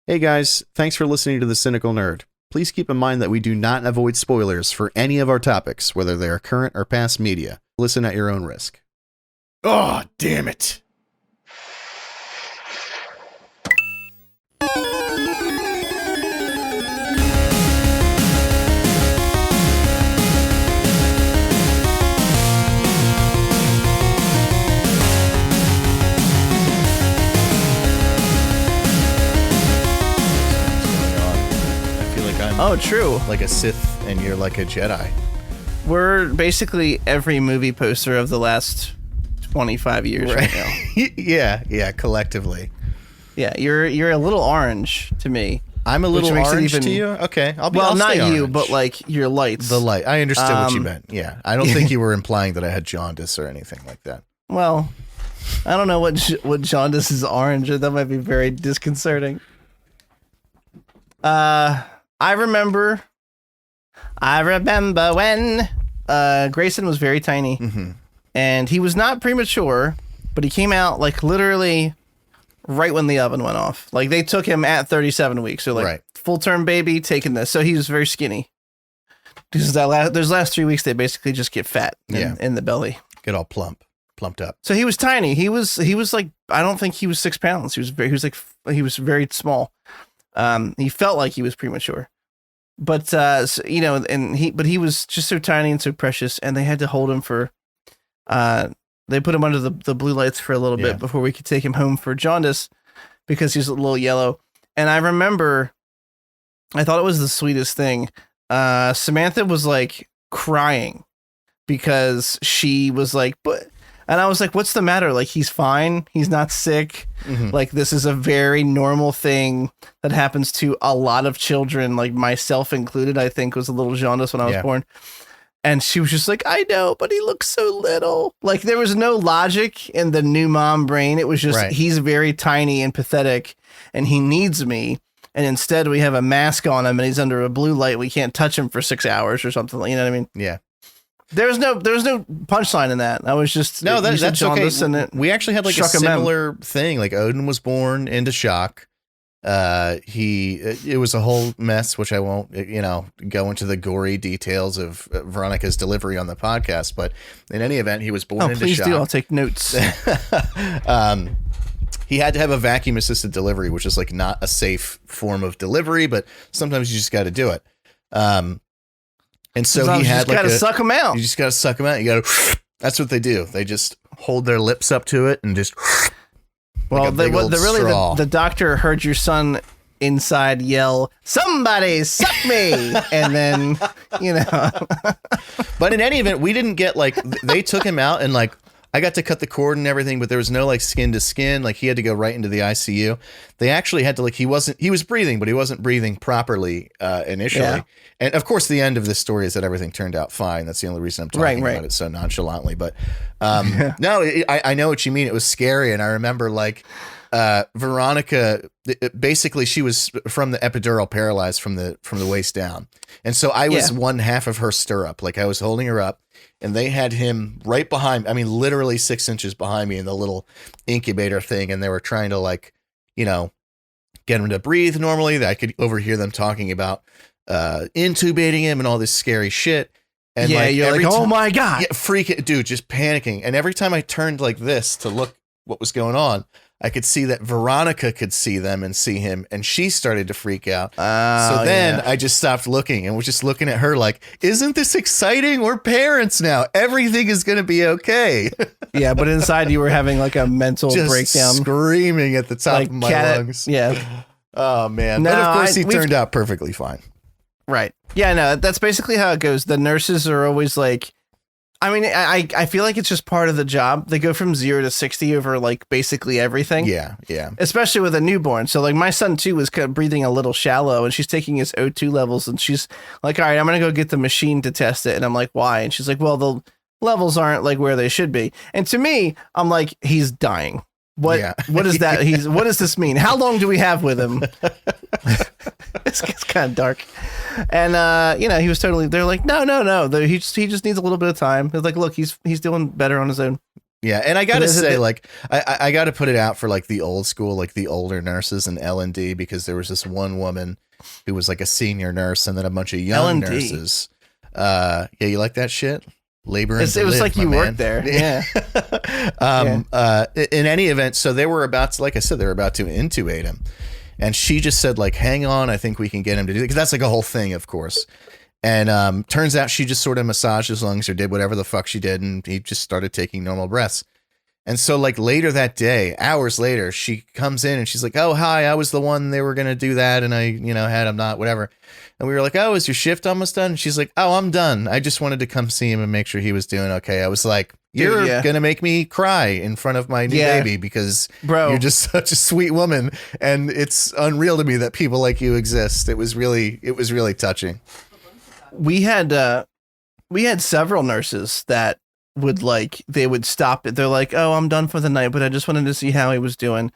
Hey guys, thanks for listening to The Cynical Nerd. Please keep in mind that we do not avoid spoilers for any of our topics, whether they are current or past media. Listen at your own risk. Oh, damn it. Oh, true. Like a Sith and you're like a Jedi. We're basically every movie poster of the last 25 years right now. yeah, collectively. Yeah, you're a little orange to me. I'm a little orange to you? Okay, Well, not you, orange. but like your lights. The light. I understood what you meant. Yeah, I don't think you were implying that I had jaundice or anything like that. Well, I don't know what jaundice is orange. That might be very disconcerting. I remember when Grayson was very tiny, and he was not premature, but he came out like literally right when the oven went off. Like they took him at 37 weeks, so like full term baby taking this. So he was very skinny. Because those last 3 weeks, they basically just get fat in the belly, get all plumped up. So he was tiny. He was like, I don't think he was 6 pounds. He was very small. He felt like he was premature, but he was just so tiny and so precious, and they had to hold him for, they put him under the blue lights for a little bit before we could take him home for jaundice because he's a little yellow. And I remember, I thought it was the sweetest thing. Samantha was like crying because she was like, and I was like, what's the matter? Like, he's fine. He's not sick. Like, this is a very normal thing that happens to a lot of children, like myself included, I think was a little jaundice when I was born. And she was just like, I know, but he looks so little. Like, there was no logic in the new mom brain. It was just, he's very tiny and pathetic and he needs me. And instead we have a mask on him and he's under a blue light. We can't touch him for 6 hours or something. You know what I mean? Yeah. There was no punchline in that. I was just that's okay. And we actually had like a similar thing. Like Odin was born into shock. It was a whole mess, which I won't go into the gory details of Veronica's delivery on the podcast. But in any event, he was born into please shock. Do. I'll take notes. He had to have a vacuum assisted delivery, which is like not a safe form of delivery, but sometimes you just got to do it. And so he had like, suck them out. You just got to suck them out. You got to, that's what they do. They just hold their lips up to it and just, well, the doctor heard your son inside yell, somebody suck me. And then, but in any event, we didn't get like, they took him out and like, I got to cut the cord and everything, but there was no like skin to skin. Like he had to go right into the ICU. They actually had to like, he was breathing, but he wasn't breathing properly initially. Yeah. And of course the end of this story is that everything turned out fine. That's the only reason I'm talking about it so nonchalantly, but no, I know what you mean. It was scary. And I remember like Veronica, basically she was from the epidural paralyzed from the waist down. And so I was one half of her stirrup. Like I was holding her up. And they had him right behind, I mean, literally 6 inches behind me in the little incubator thing. And they were trying to like, get him to breathe normally. That I could overhear them talking about intubating him and all this scary shit. And you're like, oh my God. Yeah, dude, just panicking. And every time I turned like this to look what was going on, I could see that Veronica could see them and see him, and she started to freak out. So then I just stopped looking and was just looking at her like, isn't this exciting? We're parents now. Everything is going to be okay. Yeah, but inside you were having like a mental just breakdown. Screaming at the top of my lungs. Yeah. Oh, man. No, but of course he turned out perfectly fine. Right. Yeah, no, that's basically how it goes. The nurses are always like, I mean, I feel like it's just part of the job. They go from 0 to 60 over like basically everything. Yeah. Especially with a newborn. So like my son too was kind of breathing a little shallow, and she's taking his O2 levels, and she's like, all right, I'm going to go get the machine to test it. And I'm like, why? And she's like, well, the levels aren't like where they should be. And to me, I'm like, he's dying. What is that? What does this mean? How long do we have with him? It's kind of dark. And he was totally, they're like, no. He just needs a little bit of time. It's like, look, he's doing better on his own. Yeah, and I gotta Is it say, the- like, I gotta put it out for like the old school, like the older nurses in L&D, because there was this one woman who was like a senior nurse, and then a bunch of young L&D. nurses. Yeah, you like that shit? Labor and It was live, like my you man. worked there. Yeah. In any event, so they were about to, like I said, they were about to intubate him, and she just said, like, hang on, I think we can get him to do it, because that's like a whole thing, of course. And turns out she just sort of massaged his lungs or did whatever the fuck she did, and he just started taking normal breaths. And so, like, later that day, hours later, she comes in and she's like, oh, hi, I was the one they were going to do that, and I, had him not, whatever. And we were like, oh, is your shift almost done? And she's like, oh, I'm done. I just wanted to come see him and make sure he was doing okay. I was like, you're going to make me cry in front of my new baby, because you're just such a sweet woman, and it's unreal to me that people like you exist. It was really touching. We had several nurses that would they would stop it. They're like, oh, I'm done for the night, but I just wanted to see how he was doing.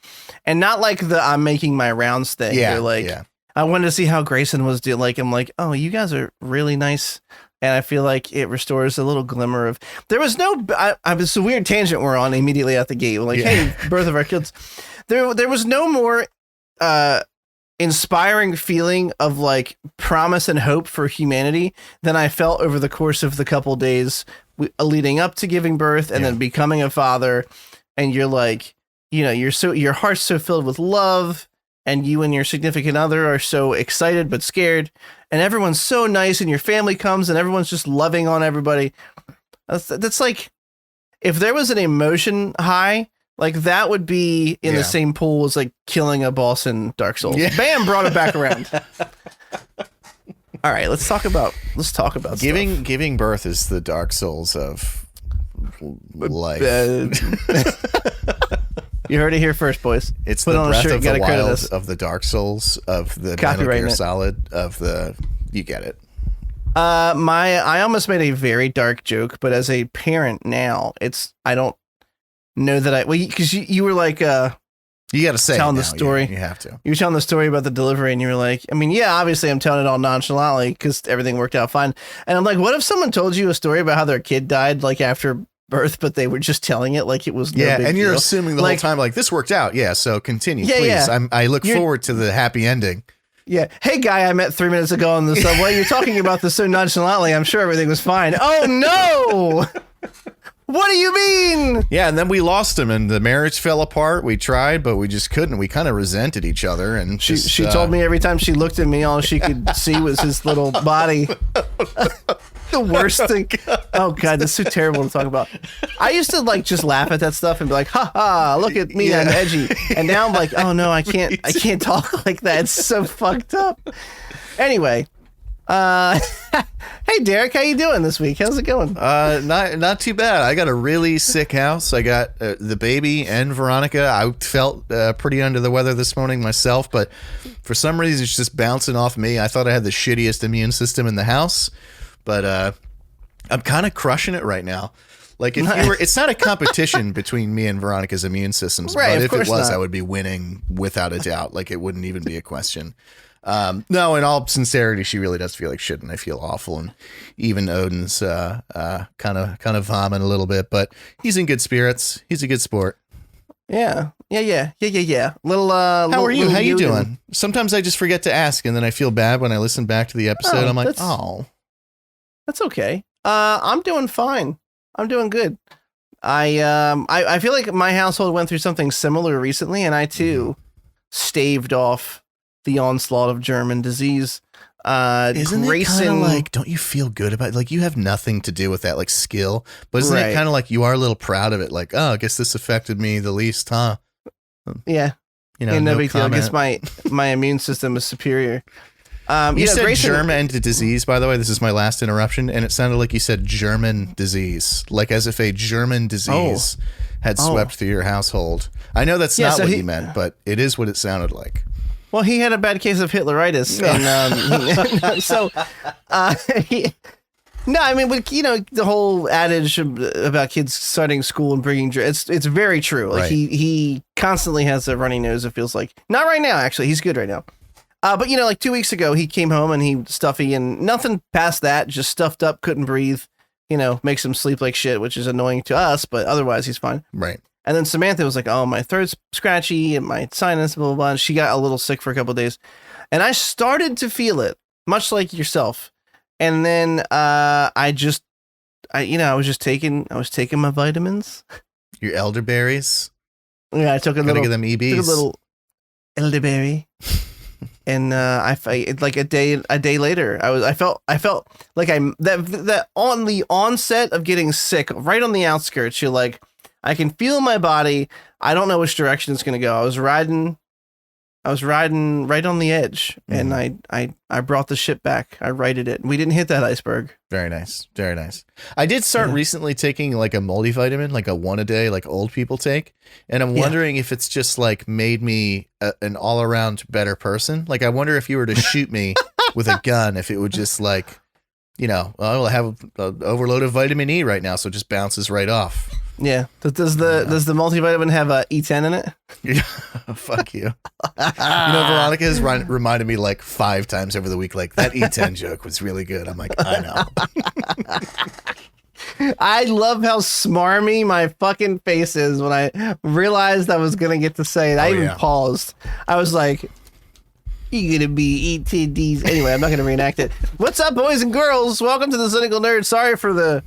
And not like the I'm making my rounds thing. Yeah. They're like, I wanted to see how Grayson was doing. Like, I'm like, oh, you guys are really nice. And I feel like it restores a little glimmer of, there was no, it's a weird tangent we're on immediately out the gate. We're like, hey, birth of our kids. There was no more, inspiring feeling of like promise and hope for humanity than I felt over the course of the couple days leading up to giving birth and then becoming a father. And you're like, your heart's so filled with love, and you and your significant other are so excited but scared, and everyone's so nice, and your family comes and everyone's just loving on everybody. That's like, if there was an emotion high, like that would be in the same pool as like killing a boss in Dark Souls. Yeah. Bam, brought it back around. All right, let's talk about Giving birth is the Dark Souls of life. You heard it here first, boys. It's the Breath of the Wild of the Dark Souls of the Metal Gear Solid of the. You get it. I almost made a very dark joke, but as a parent now, I don't know that because you were like you got to say telling the story. You have to. You were telling the story about the delivery, and you were like, I mean, yeah, obviously I'm telling it all nonchalantly because everything worked out fine. And I'm like, what if someone told you a story about how their kid died like after birth, but they were just telling it like it was no big and you're deal. assuming the whole time like this worked out. Yeah, so continue, please. Yeah. I look forward to the happy ending. Yeah. Hey, guy I met 3 minutes ago on the subway. You're talking about this so nonchalantly. I'm sure everything was fine. Oh, no. What do you mean? Yeah, and then we lost him, and the marriage fell apart. We tried, but we just couldn't. We kind of resented each other, and she told me every time she looked at me, all she could see was his little body. The worst thing. Oh God, that's so terrible to talk about. I used to like just laugh at that stuff and be like, "Ha ha! Look at me, I'm edgy." And now I'm like, "Oh no, I can't talk like that. It's so fucked up." Anyway. Hey Derek, how you doing this week? How's it going? Not too bad. I got a really sick house. I got the baby and Veronica. I felt pretty under the weather this morning myself, but for some reason it's just bouncing off me. I thought I had the shittiest immune system in the house, but I'm kind of crushing it right now. Like it's not a competition between me and Veronica's immune systems, right, but if it was, not. I would be winning without a doubt. Like it wouldn't even be a question. No, in all sincerity, she really does feel like shit, and I feel awful. And even Odin's kind of vomiting a little bit, but he's in good spirits. He's a good sport. Yeah. Little. How are you? How you doing? Sometimes I just forget to ask, and then I feel bad when I listen back to the episode. I'm like, oh, that's okay. I'm doing fine. I'm doing good. I feel like my household went through something similar recently, and I too staved off the onslaught of German disease. Isn't it kind of like, don't you feel good about it? Like you have nothing to do with that like skill, but isn't it kind of like you are a little proud of it? Like, oh, I guess this affected me the least, huh? Yeah. No big deal. I guess my immune system is superior. You said Grayson, German disease, by the way. This is my last interruption, and it sounded like you said German disease, like as if a German disease had swept through your household. I know that's not what you meant, but it is what it sounded like. Well, he had a bad case of Hitleritis, I mean, the whole adage about kids starting school and bringing it's very true. Like he constantly has a runny nose. It feels like not right now. Actually, he's good right now. But like 2 weeks ago, he came home and he stuffy and nothing past that. Just stuffed up, couldn't breathe, makes him sleep like shit, which is annoying to us, but otherwise he's fine. Right. And then Samantha was like, oh, my throat's scratchy and my sinus, blah, blah, blah. And she got a little sick for a couple of days. And I started to feel it, much like yourself. And then I was taking my vitamins. Your elderberries. Yeah, I took a Gotta little, get them EBs. took a little elderberry. And like a day later, I felt like that on the onset of getting sick, right on the outskirts, you're like, I can feel my body. I don't know which direction it's going to go. I was riding right on the edge, and I brought the ship back. I righted it. We didn't hit that iceberg. Very nice. Very nice. I did start recently taking like a multivitamin, like a one a day, like old people take. And I'm wondering if it's just like made me an all around better person. Like, I wonder if you were to shoot me with a gun, if it would just like, I have an overload of vitamin E right now. So it just bounces right off. Yeah. Does the multivitamin have E10 in it? Yeah. Fuck you. Veronica has reminded me like 5 times over the week, like, that E10 joke was really good. I'm like, I know. I love how smarmy my fucking face is when I realized I was going to get to say it. I even paused. I was like, you going to be eating these. Anyway, I'm not going to reenact it. What's up, boys and girls? Welcome to the Cynical Nerd. Sorry for the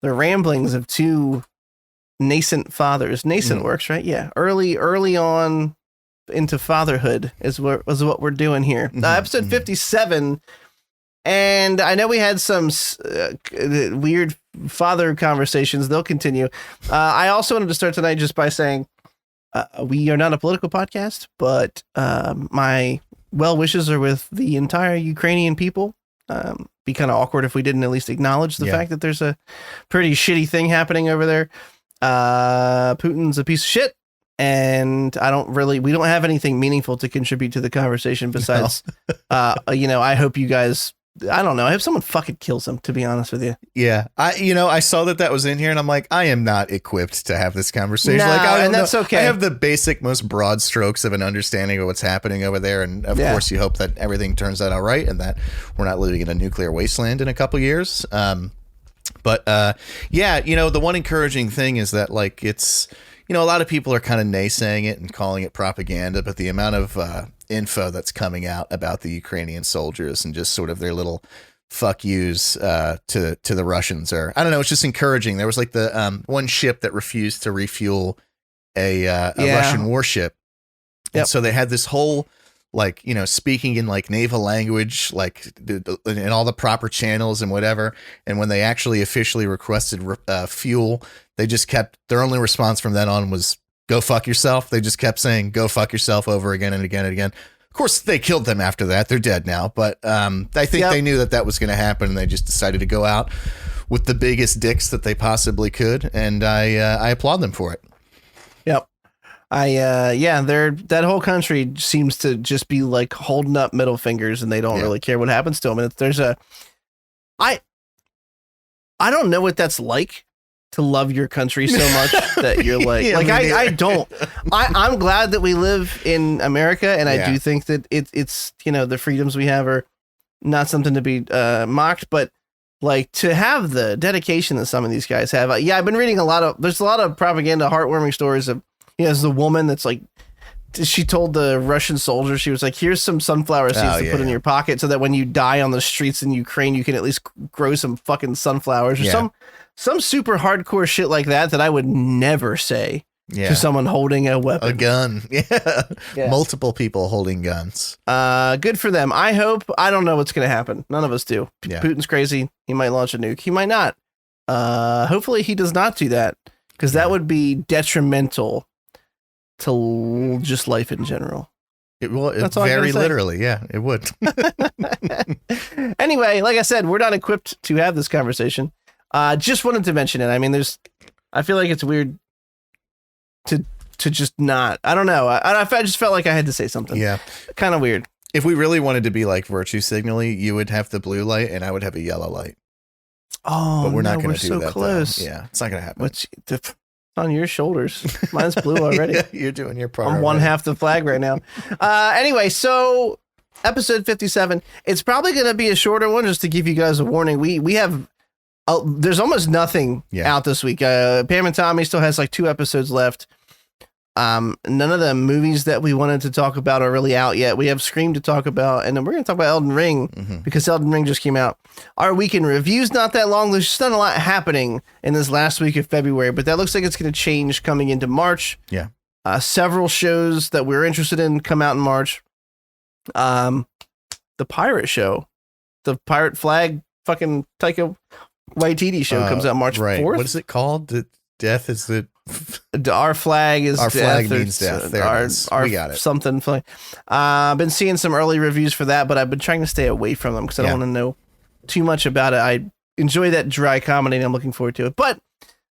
ramblings of two nascent fathers. Nascent works, right? Yeah. Early on into fatherhood is what we're doing here. Episode 57. And I know we had some weird father conversations. They'll continue. I also wanted to start tonight just by saying we are not a political podcast, but my well wishes are with the entire Ukrainian people. Be kind of awkward if we didn't at least acknowledge the fact that there's a pretty shitty thing happening over there. Putin's a piece of shit, and we don't have anything meaningful to contribute to the conversation besides, I hope you guys, I don't know, I hope someone fucking kills him, to be honest with you. Yeah. I saw that was in here, and I'm like, I am not equipped to have this conversation. No, and that's okay. I have the basic, most broad strokes of an understanding of what's happening over there. And of course you hope that everything turns out all right and that we're not living in a nuclear wasteland in a couple years. But the one encouraging thing is that, like, it's, a lot of people are kind of naysaying it and calling it propaganda, but the amount of info that's coming out about the Ukrainian soldiers and just sort of their little fuck yous to the Russians are, I don't know, it's just encouraging. There was like the one ship that refused to refuel a Russian warship. And so they had this whole, like, speaking in like naval language, like in all the proper channels and whatever. And when they actually officially requested fuel, they just kept, their only response from then on was, go fuck yourself. They just kept saying, go fuck yourself over again and again and again. Of course, they killed them after that. They're dead now. But I think they knew that was going to happen. And they just decided to go out with the biggest dicks that they possibly could. And I applaud them for it. Yep. That whole country seems to just be like holding up middle fingers, and they don't really care what happens to them. And I don't know what that's like to love your country so much that you're like, I don't. I'm glad that we live in America, and I do think that it's the freedoms we have are not something to be mocked, but like to have the dedication that some of these guys have. I've been reading there's a lot of propaganda, heartwarming stories of. There's the woman that's like, she told the Russian soldier, she was like, here's some sunflower seeds to put in your pocket so that when you die on the streets in Ukraine, you can at least grow some fucking sunflowers or some super hardcore shit like that I would never say to someone holding a weapon. A gun. Yeah. Multiple people holding guns. Good for them. I don't know what's going to happen. None of us do. Putin's crazy. He might launch a nuke. He might not. Hopefully he does not do that, because that would be detrimental to just life in general. It will. Very literally. Yeah, it would. Anyway, like I said, we're not equipped to have this conversation. Just wanted to mention it. I mean, I feel like it's weird to just not, I don't know. I just felt like I had to say something. Yeah. Kind of weird. If we really wanted to be like virtue signally, you would have the blue light and I would have a yellow light. Oh, but we're not going to do so that. Close. Though. Yeah, it's not going to happen. It's on your shoulders. Mine's blue already. You're doing your part. I'm one half the flag right now. Anyway, so episode 57. It's probably going to be a shorter one, just to give you guys a warning. We have there's almost nothing out this week. Pam and Tommy still has like 2 episodes left. None of the movies that we wanted to talk about are really out yet. We have Scream to talk about, and then we're going to talk about Elden Ring because Elden Ring just came out. Our weekend review's not that long. There's just not a lot happening in this last week of February, but that looks like it's going to change coming into March. Yeah. Several shows that we're interested in come out in March. The Pirate Show, the Pirate Flag fucking Taika Waititi show comes out March 4th. What is it called? Death is the... Our flag is our death. Flag means death. There it is. We got it. Something flag. I've been seeing some early reviews for that, but I've been trying to stay away from them because I don't want to know too much about it. I enjoy that dry comedy and I'm looking forward to it. But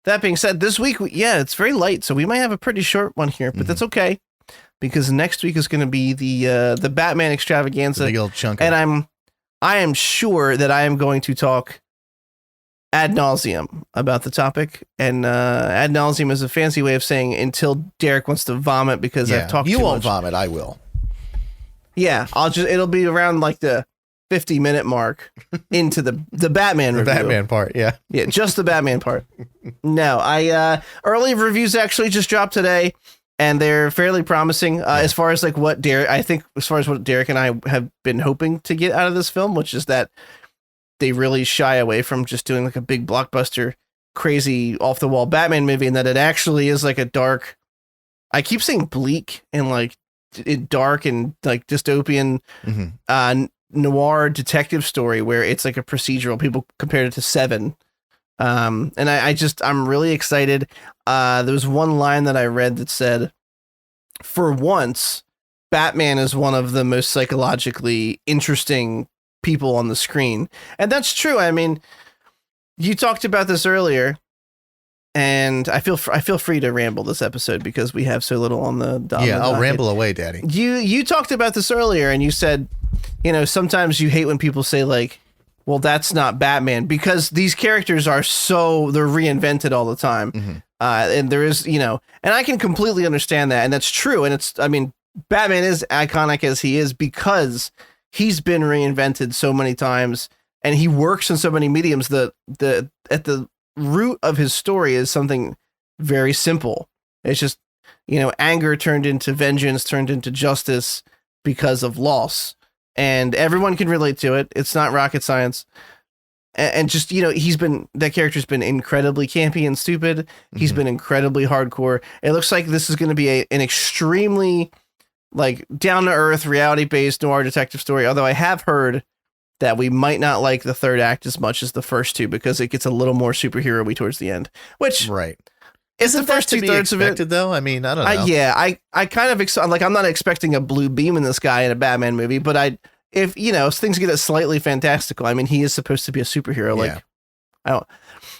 that being said, this week, it's very light, so we might have a pretty short one here, but that's okay because next week is going to be the Batman extravaganza. Big old chunk. And I am sure that I am going to talk ad nauseum about the topic, and ad nauseum is a fancy way of saying until Derek wants to vomit because I've talked too much. You won't vomit, I will. Yeah, it'll be around like the 50-minute mark into the Batman review. Batman part, yeah. Yeah, just the Batman part. No, early reviews actually just dropped today, and they're fairly promising as far as like what Derek and I have been hoping to get out of this film, which is that they really shy away from just doing like a big blockbuster, crazy off the wall Batman movie, and that it actually is like a dark, I keep saying bleak and like dark and like dystopian, noir detective story where it's like a procedural. People compared it to Seven. And I'm really excited. There was one line that I read that said, for once, Batman is one of the most psychologically interesting people on the screen. And that's true. I mean, you talked about this earlier, and I feel free to ramble this episode because we have so little on the docket. Yeah, I'll ramble away, Daddy. You talked about this earlier, and you said, sometimes you hate when people say like, well, that's not Batman, because these characters are they're reinvented all the time. And there is, and I can completely understand that. And that's true. And Batman is iconic as he is because he's been reinvented so many times and he works in so many mediums. At the root of his story is something very simple. It's just, anger turned into vengeance, turned into justice because of loss. And everyone can relate to it. It's not rocket science. And just, that character's been incredibly campy and stupid. He's been incredibly hardcore. It looks like this is going to be an extremely like down to earth, reality based noir detective story. Although I have heard that we might not like the third act as much as the first two because it gets a little more superhero-y towards the end, which is the first 2/3 of it though. I mean, I don't know. I kind of I'm not expecting a blue beam in the sky in a Batman movie, but if things get slightly fantastical, I mean, he is supposed to be a superhero. Like,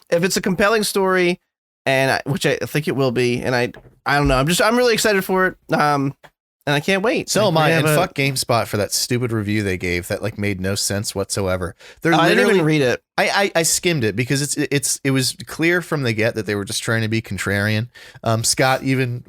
if it's a compelling story, and which I think it will be, and I don't know, I'm really excited for it. And I can't wait. So am I. And fuck GameSpot for that stupid review they gave that like made no sense whatsoever. I didn't even read it. I skimmed it because it was clear from the get that they were just trying to be contrarian. Scott even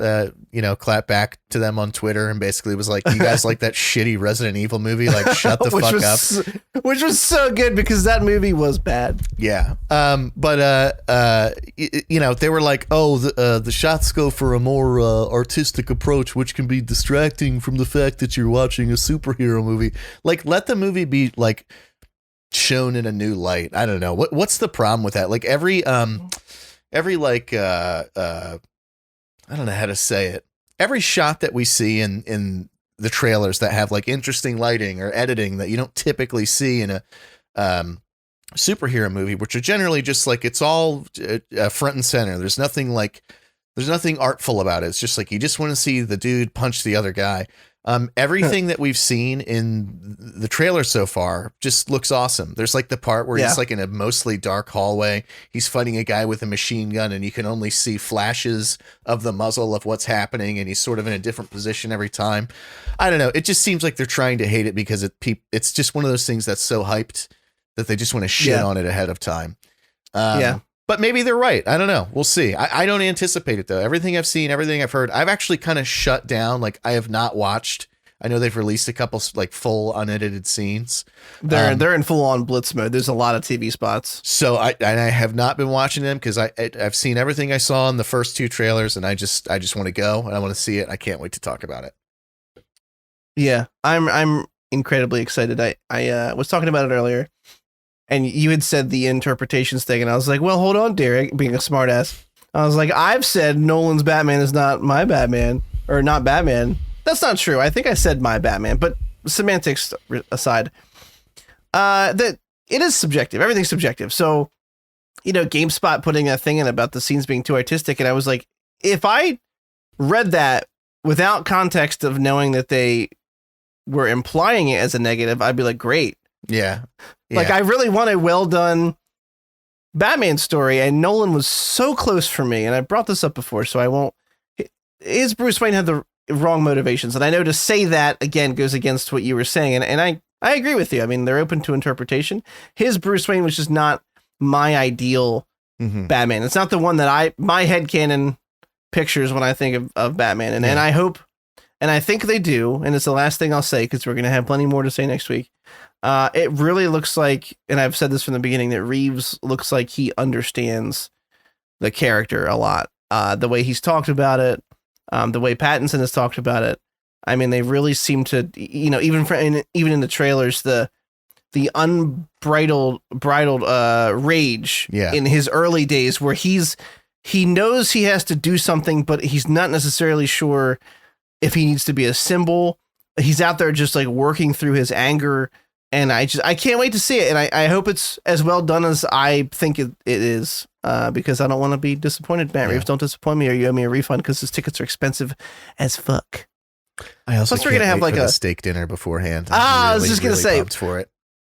clapped back to them on Twitter and basically was like, "You guys like that shitty Resident Evil movie? Like, shut the fuck up." Which was so good because that movie was bad. Yeah. But they were like, "Oh, the shots go for a more artistic approach, which can be distracting from the fact that you're watching a superhero movie." Like, let the movie be like shown in a new light. I don't know. What's the problem with that? Like every like I don't know how to say it. Every shot that we see in the trailers that have like interesting lighting or editing that you don't typically see in a superhero movie, which are generally just like it's all front and center. There's nothing artful about it. It's just like you just want to see the dude punch the other guy. Everything that we've seen in the trailer so far just looks awesome. There's like the part where he's like in a mostly dark hallway. He's fighting a guy with a machine gun and you can only see flashes of the muzzle of what's happening. And he's sort of in a different position every time. I don't know. It just seems like they're trying to hate it because it's just one of those things that's so hyped that they just want to shit on it ahead of time. But maybe they're right. I don't know. We'll see. I don't anticipate it, though. Everything I've seen, everything I've heard, I've actually kind of shut down. Like, I have not watched I know they've released a couple like full unedited scenes. They're in full on blitz mode. There's a lot of TV spots. So I have not been watching them because I've seen everything I saw in the first 2 trailers, and I just want to go and I want to see it. I can't wait to talk about it. Yeah, I'm incredibly excited. I was talking about it earlier, and you had said the interpretations thing, and I was like, well, hold on, Derek, being a smartass. I was like, I've said Nolan's Batman is not my Batman, or not Batman. That's not true. I think I said my Batman, but semantics aside, that it is subjective. Everything's subjective. So, GameSpot putting a thing in about the scenes being too artistic, and I was like, if I read that without context of knowing that they were implying it as a negative, I'd be like, great. Yeah. Like, I really want a well done Batman story, and Nolan was so close for me, and I brought this up before, so I won't. Is Bruce Wayne had the wrong motivations? And I know to say that again goes against what you were saying, and I agree with you. I mean, they're open to interpretation. His Bruce Wayne was just not my ideal Batman. It's not the one that my headcanon pictures when I think of Batman, and I hope, and I think they do, and it's the last thing I'll say because we're going to have plenty more to say next week. It really looks like, and I've said this from the beginning, that Reeves looks like he understands the character a lot. The way he's talked about it, the way Pattinson has talked about it. I mean, they really seem to, even in the trailers, the unbridled rage in his early days, where he knows he has to do something, but he's not necessarily sure if he needs to be a symbol. He's out there just like working through his anger. And I can't wait to see it. And I hope it's as well done as I think it is, because I don't want to be disappointed. Matt Reeves, don't disappoint me, or you owe me a refund because his tickets are expensive as fuck. I also Plus, we're gonna have like a steak dinner beforehand. I was just gonna say, pumped for it.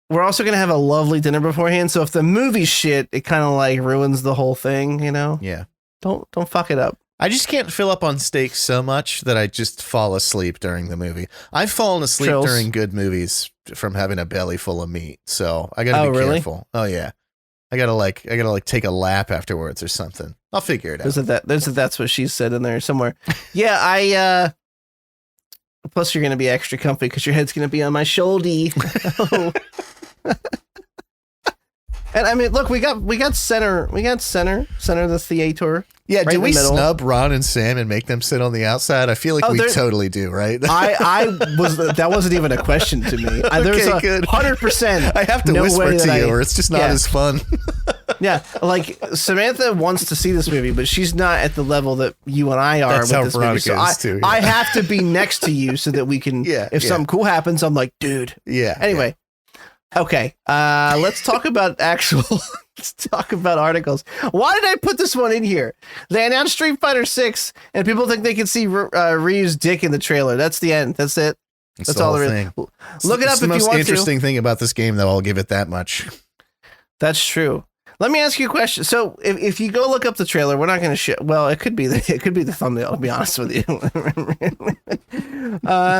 We're also gonna have a lovely dinner beforehand. So if the movie shit, it kind of like ruins the whole thing, Yeah. Don't fuck it up. I just can't fill up on steak so much that I just fall asleep during the movie. I've fallen asleep during good movies from having a belly full of meat, so I gotta be careful. Oh yeah, I gotta take a lap afterwards or something. I'll figure it out. That's what she said in there somewhere. Yeah, plus you're gonna be extra comfy because your head's gonna be on my shoulder. And I mean, look, we got center the theater. Yeah, right. Do we snub Ron and Sam and make them sit on the outside? I feel like we totally do, right? That wasn't even a question to me. There's a good. 100%. I have to whisper to you, or it's just not as fun. Yeah, like Samantha wants to see this movie, but she's not at the level that you and I are. That's with how this Veronica movie. So is too. I have to be next to you so that we can. If something cool happens, I'm like, dude. Yeah. Anyway. Okay, let's talk about let's talk about articles. Why did I put this one in here? They announced Street Fighter 6, and people think they can see Ryu's dick in the trailer. That's the end. That's it. That's all there is. Look it up if you want to. The most interesting thing about this game, though, I'll give it that much. That's true. Let me ask you a question. So, if you go look up the trailer, we're not going to well, it could be the thumbnail. To be honest with you,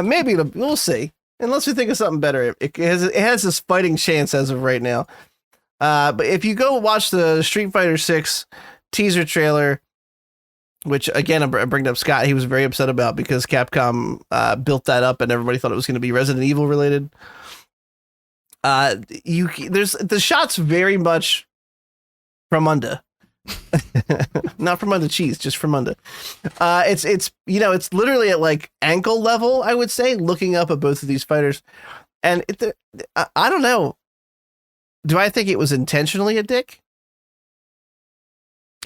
maybe we'll see. Unless we think of something better, it has this fighting chance as of right now. But if you go watch the Street Fighter 6 teaser trailer, which again, I bring up Scott, he was very upset about because Capcom built that up and everybody thought it was going to be Resident Evil related. There's the shots very much from under. Not from under cheese, just from under. It's literally at like ankle level, I would say, looking up at both of these fighters. And I don't know. Do I think it was intentionally a dick?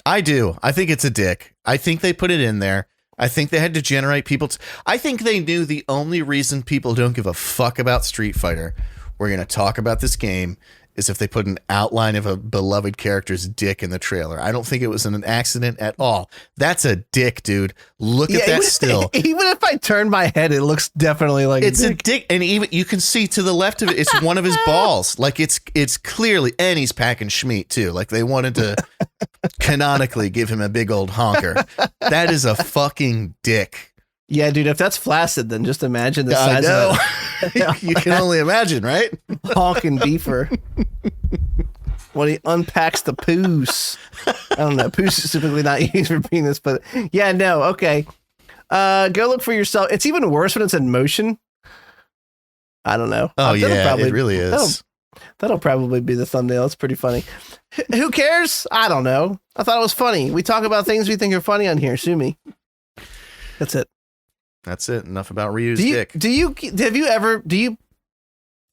I do. I think it's a dick. I think they put it in there. I think they had to generate people. I think they knew the only reason people don't give a fuck about Street Fighter, we're going to talk about this game, is if they put an outline of a beloved character's dick in the trailer. I don't think it was an accident at all. That's a dick, dude. Look at that still. Even if I turn my head, it looks definitely like it's a dick. And even you can see to the left of it, it's one of his balls. Like it's clearly, and he's packing schmeat too. Like they wanted to canonically give him a big old honker. That is a fucking dick. Yeah, dude, if that's flaccid, then just imagine the size of it. You can only imagine, right? Honking beefer. When he unpacks the poos. I don't know. Poos is typically not used for penis, but yeah, no, okay. Go look for yourself. It's even worse when it's in motion. I don't know. Oh, That'll yeah, probably- it really is. That'll probably be the thumbnail. It's pretty funny. Who cares? I don't know. I thought it was funny. We talk about things we think are funny on here. Sue me. That's it. That's it. Enough about Ryu's Do dick. you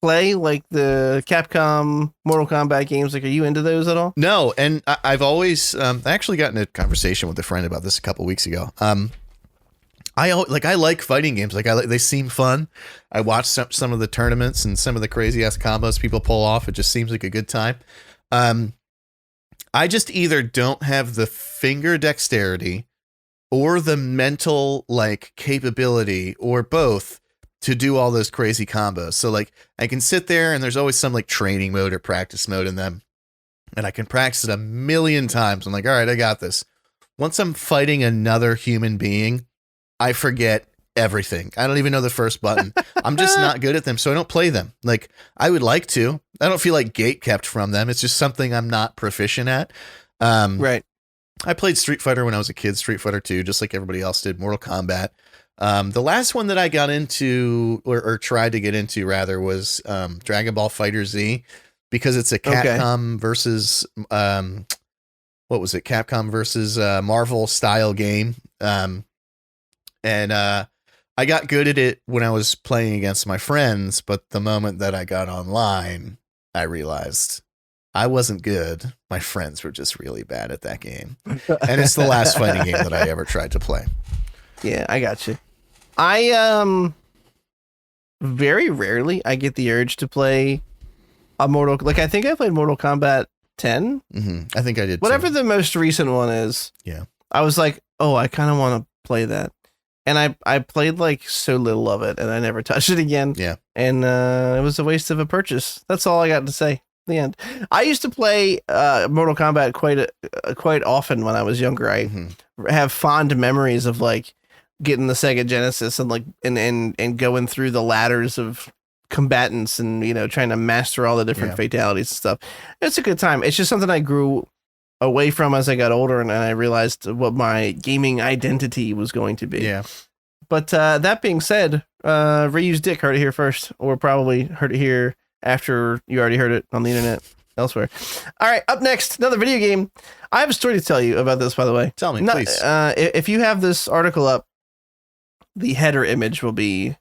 play like the Capcom Mortal Kombat games? Like, are you into those at all? No, and I've always I actually got in a conversation with a friend about this a couple weeks ago. I like fighting games. They seem fun. I watch some of the tournaments and some of the crazy ass combos people pull off. It just seems like a good time. I just either don't have the finger dexterity or the mental like capability or both to do all those crazy combos. So like I can sit there and there's always some like training mode or practice mode in them. And I can practice it a million times. I'm like, all right, I got this. Once I'm fighting another human being, I forget everything. I don't even know the first button. I'm just not good at them. So I don't play them. Like I would like to. I don't feel like gate kept from them. It's just something I'm not proficient at. Right. I played Street Fighter when I was a kid, Street Fighter 2, just like everybody else did, Mortal Kombat. The last one that I got into or tried to get into rather was Dragon Ball Fighter Z, because it's a Capcom versus what was it? Capcom versus Marvel style game. And I got good at it when I was playing against my friends, but the moment that I got online, I realized I wasn't good. My friends were just really bad at that game. And it's the last fighting game that I ever tried to play. Yeah, I got you. I very rarely I get the urge to play a I think I played Mortal Kombat 10. Mm-hmm. I think I did Whatever too. the most recent one is. Yeah. I was like, oh, I kind of want to play that. And I played like so little of it and I never touched it again. Yeah. And it was a waste of a purchase. That's all I got to say. The end. I used to play Mortal Kombat quite often when I was younger. I have fond memories of like getting the Sega Genesis and like and going through the ladders of combatants and, you know, trying to master all the different fatalities and stuff. It's a good time. It's just something I grew away from as I got older, and I realized what my gaming identity was going to be. Yeah. But that being said, Ryu's dick heard it here first, or probably heard it here after you already heard it on the internet elsewhere. All right, up next, another video game. I have a story to tell you about this, by the way. Tell me, please. If you have this article up, the header image will be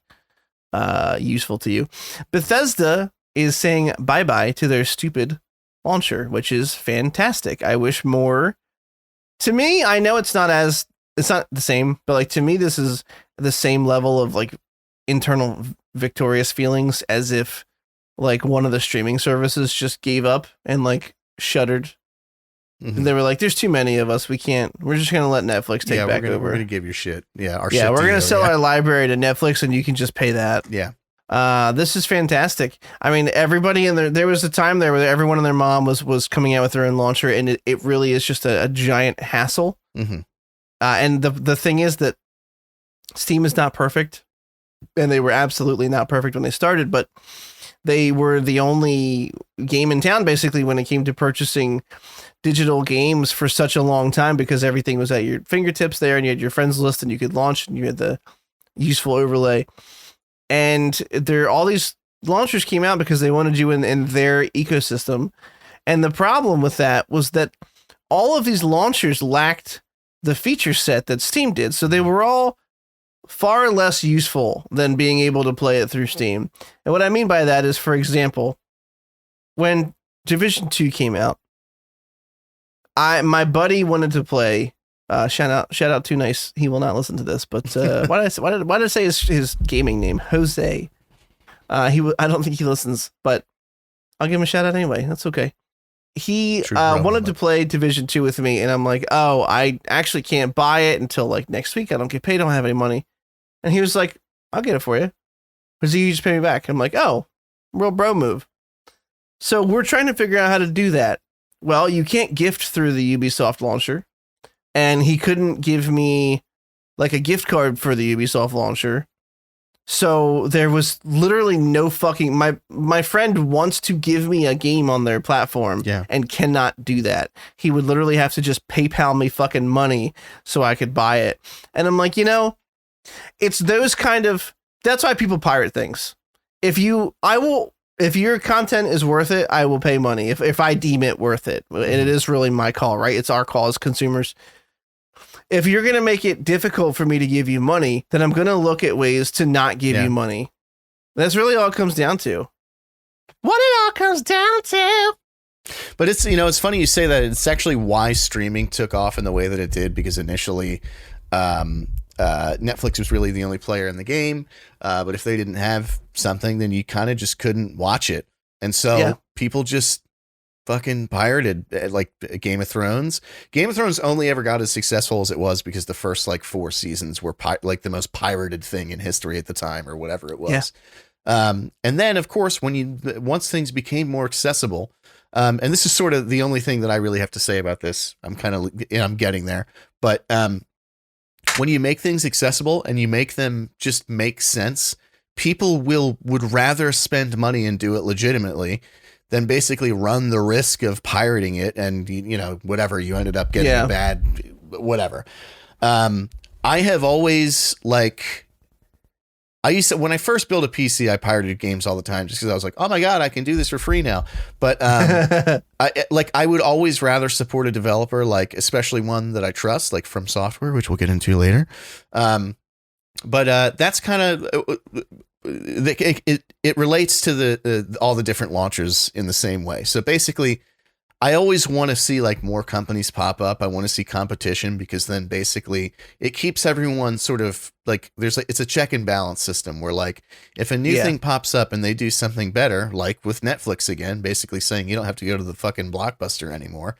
useful to you. Bethesda is saying bye-bye to their stupid launcher, which is fantastic. I wish more. To me, I know it's not the same, but like to me, this is the same level of like internal victorious feelings as if like one of the streaming services just gave up and like shuttered. And they were like, there's too many of us. We're just going to let Netflix take back over. We're going to give you shit. Yeah. We're going to sell our library to Netflix and you can just pay that. Yeah. This is fantastic. I mean, everybody there was a time there where everyone and their mom was coming out with their own launcher, and it really is just a giant hassle. Mm-hmm. And the thing is that Steam is not perfect, and they were absolutely not perfect when they started, but they were the only game in town basically when it came to purchasing digital games for such a long time, because everything was at your fingertips there, and you had your friends list and you could launch and you had the useful overlay. And all these launchers came out because they wanted you in their ecosystem. And the problem with that was that all of these launchers lacked the feature set that Steam did. So they were all far less useful than being able to play it through Steam. And what I mean by that is, for example, when Division 2 came out, my buddy wanted to play. Shout out Too Nice. He will not listen to this, but why did I say his gaming name? Jose. I don't think he listens, but I'll give him a shout out anyway. That's okay. He wanted to play Division 2 with me, and I'm like, oh, I actually can't buy it until like next week. I don't get paid. I don't have any money. And he was like, I'll get it for you. Because you just pay me back. I'm like, oh, real bro move. So we're trying to figure out how to do that. Well, you can't gift through the Ubisoft launcher. And he couldn't give me like a gift card for the Ubisoft launcher. So there was literally no fucking, my friend wants to give me a game on their platform and cannot do that. He would literally have to just PayPal me fucking money so I could buy it. And I'm like, it's those kind of, that's why people pirate things. if your content is worth it, I will pay money if I deem it worth it. And it is really my call, right? It's our call as consumers. If you're going to make it difficult for me to give you money, then I'm going to look at ways to not give you money. That's really all it comes down to. What it all comes down to. But it's, it's funny you say that. It's actually why streaming took off in the way that it did, because initially Netflix was really the only player in the game. But if they didn't have something, then you kind of just couldn't watch it. And so people just fucking pirated, like Game of Thrones. Game of Thrones only ever got as successful as it was because the first 4 seasons were like the most pirated thing in history at the time, or whatever it was. And then, of course, once things became more accessible, and this is sort of the only thing that I really have to say about this. I'm getting there, but when you make things accessible and you make them just make sense, people would rather spend money and do it legitimately than basically run the risk of pirating it and whatever you ended up getting bad, whatever. I have always when I first built a PC, I pirated games all the time just because I was like, oh my God, I can do this for free now. But I would always rather support a developer, especially one that I trust, like From Software, which we'll get into later. But that's kind of it relates to all the different launchers in the same way. So basically, I always want to see more companies pop up. I want to see competition, because then basically it keeps everyone sort of it's a check and balance system where if a new thing pops up and they do something better, like with Netflix again, basically saying you don't have to go to the fucking Blockbuster anymore.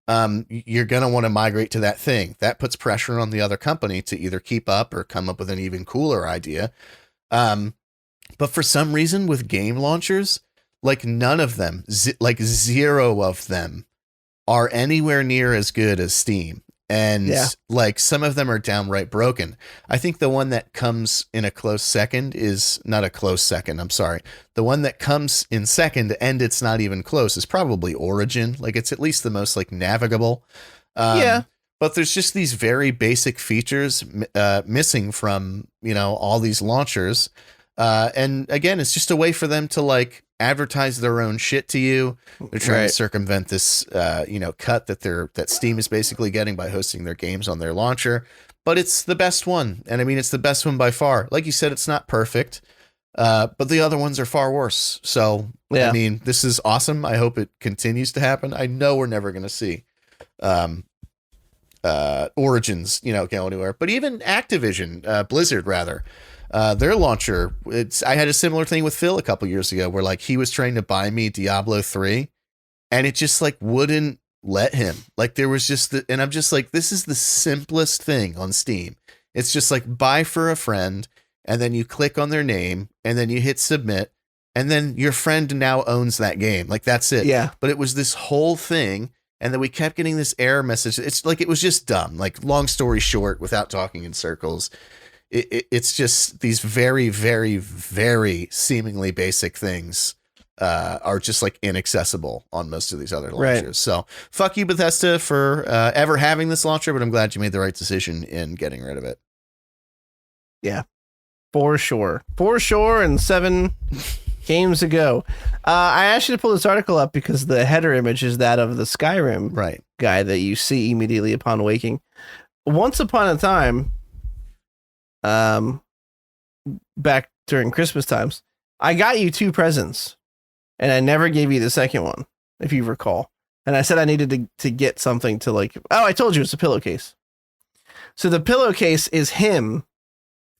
You're going to want to migrate to that thing. That puts pressure on the other company to either keep up or come up with an even cooler idea. But for some reason with game launchers, none of them, zero of them are anywhere near as good as Steam. And some of them are downright broken. I think the one that comes in a close second is not a close second. I'm sorry. The one that comes in second, and it's not even close, is probably Origin. It's at least the most navigable. But there's just these very basic features missing from, all these launchers. And again, it's just a way for them to advertise their own shit to you. They're trying to circumvent this, cut that Steam is basically getting by hosting their games on their launcher. But it's the best one. And I mean, it's the best one by far. Like you said, it's not perfect, but the other ones are far worse. So, I mean, this is awesome. I hope it continues to happen. I know we're never going to see Origins, go anywhere. But even Activision, Blizzard, rather. Their launcher, I had a similar thing with Phil a couple years ago where he was trying to buy me Diablo 3 and it just wouldn't let him. There was just and I'm just this is the simplest thing on Steam. It's just buy for a friend, and then you click on their name and then you hit submit, and then your friend now owns that game. That's it. Yeah. But it was this whole thing. And then we kept getting this error message. It's it was just dumb. Long story short, without talking in circles, it's just these very, very, very seemingly basic things are just inaccessible on most of these other launchers. Right. So fuck you, Bethesda, for ever having this launcher, but I'm glad you made the right decision in getting rid of it. Yeah, for sure. For sure. And 7 games ago. I asked you to pull this article up because the header image is that of the Skyrim guy that you see immediately upon waking. Once upon a time, back during Christmas times, I got you 2 presents and I never gave you the second one, if you recall. And I said I needed to get something to I told you it's a pillowcase. So the pillowcase is him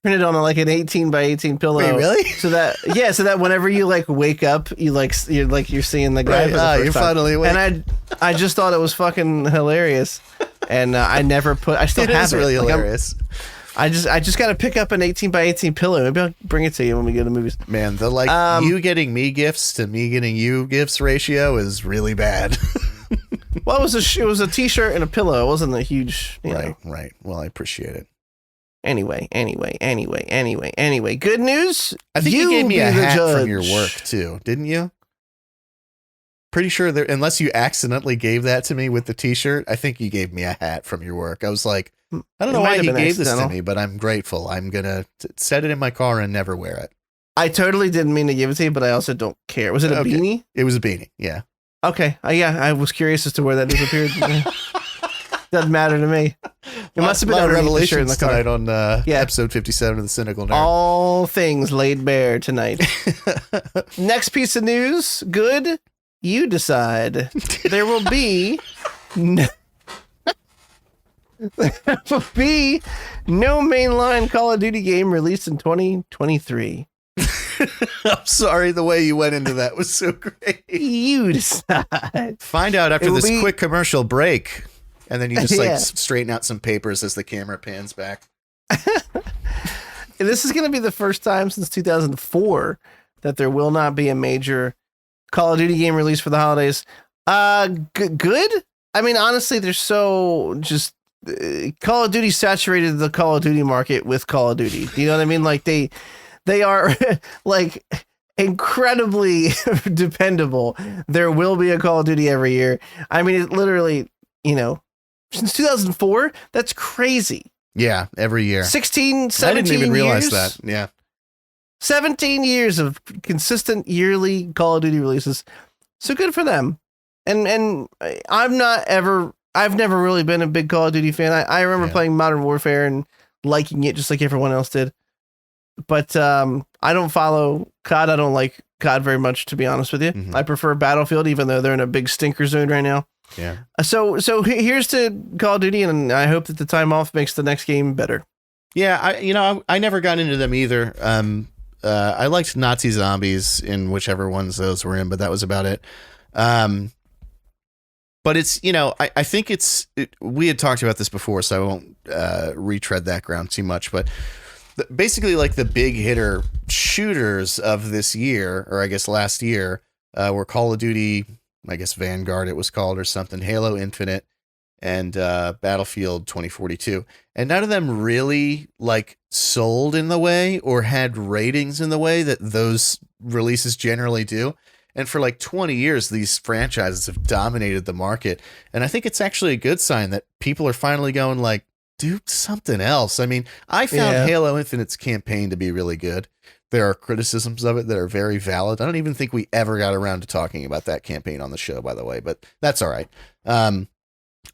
printed on an 18 by 18 pillow. Wait, really? So that whenever you wake up, you're seeing the guy. Right. You're finally awake. And I just thought it was fucking hilarious. And I still have it. It's really hilarious. I just got to pick up an 18 by 18 pillow. Maybe I'll bring it to you when we go to the movies. Man, the you getting me gifts to me getting you gifts ratio is really bad. Well, it was a t-shirt and a pillow. It wasn't a huge, Right. Well, I appreciate it. Anyway. Good news. I think you gave me a hat from your work too, didn't you? Pretty sure unless you accidentally gave that to me with the t-shirt, I think you gave me a hat from your work. I was like, I don't know why he gave this to me, but I'm grateful. I'm going to set it in my car and never wear it. I totally didn't mean to give it to you, but I also don't care. Was it a beanie? It was a beanie. Yeah. Okay. Yeah, I was curious as to where that disappeared. Doesn't matter to me. It must have been a revelation in the car. tonight on episode 57 of the Cynical Nerd. All things laid bare tonight. Next piece of news. Good. You decide. There will be no mainline Call of Duty game released in 2023. I'm sorry, the way you went into that was so great. You decide. Find out after this quick commercial break, and then you just straighten out some papers as the camera pans back. This is going to be the first time since 2004 that there will not be a major Call of Duty game release for the holidays. Good. I mean, honestly, they're so just Call of Duty saturated the Call of Duty market with Call of Duty. You know what I mean? Like they are like incredibly dependable. There will be a Call of Duty every year. I mean, it literally, since 2004, that's crazy. Yeah, every year. 17 I didn't even realize years, that. Yeah. 17 years of consistent yearly Call of Duty releases. So good for them. And I've never really been a big Call of Duty fan. I remember playing Modern Warfare and liking it just like everyone else did. But I don't follow COD. I don't like COD very much, to be honest with you. Mm-hmm. I prefer Battlefield, even though they're in a big stinker zone right now. Yeah. So here's to Call of Duty, and I hope that the time off makes the next game better. Yeah, I never got into them either. I liked Nazi Zombies in whichever ones those were in, but that was about it. But it's, I think we had talked about this before, so I won't retread that ground too much, but basically like the big hitter shooters of this year, or I guess last year, were Call of Duty, I guess Vanguard it was called or something, Halo Infinite, and Battlefield 2042. And none of them really like sold in the way or had ratings in the way that those releases generally do. And for like 20 years, these franchises have dominated the market. And I think it's actually a good sign that people are finally going like, do something else. I mean, I found Halo Infinite's campaign to be really good. There are criticisms of it that are very valid. I don't even think we ever got around to talking about that campaign on the show, by the way, but that's all right.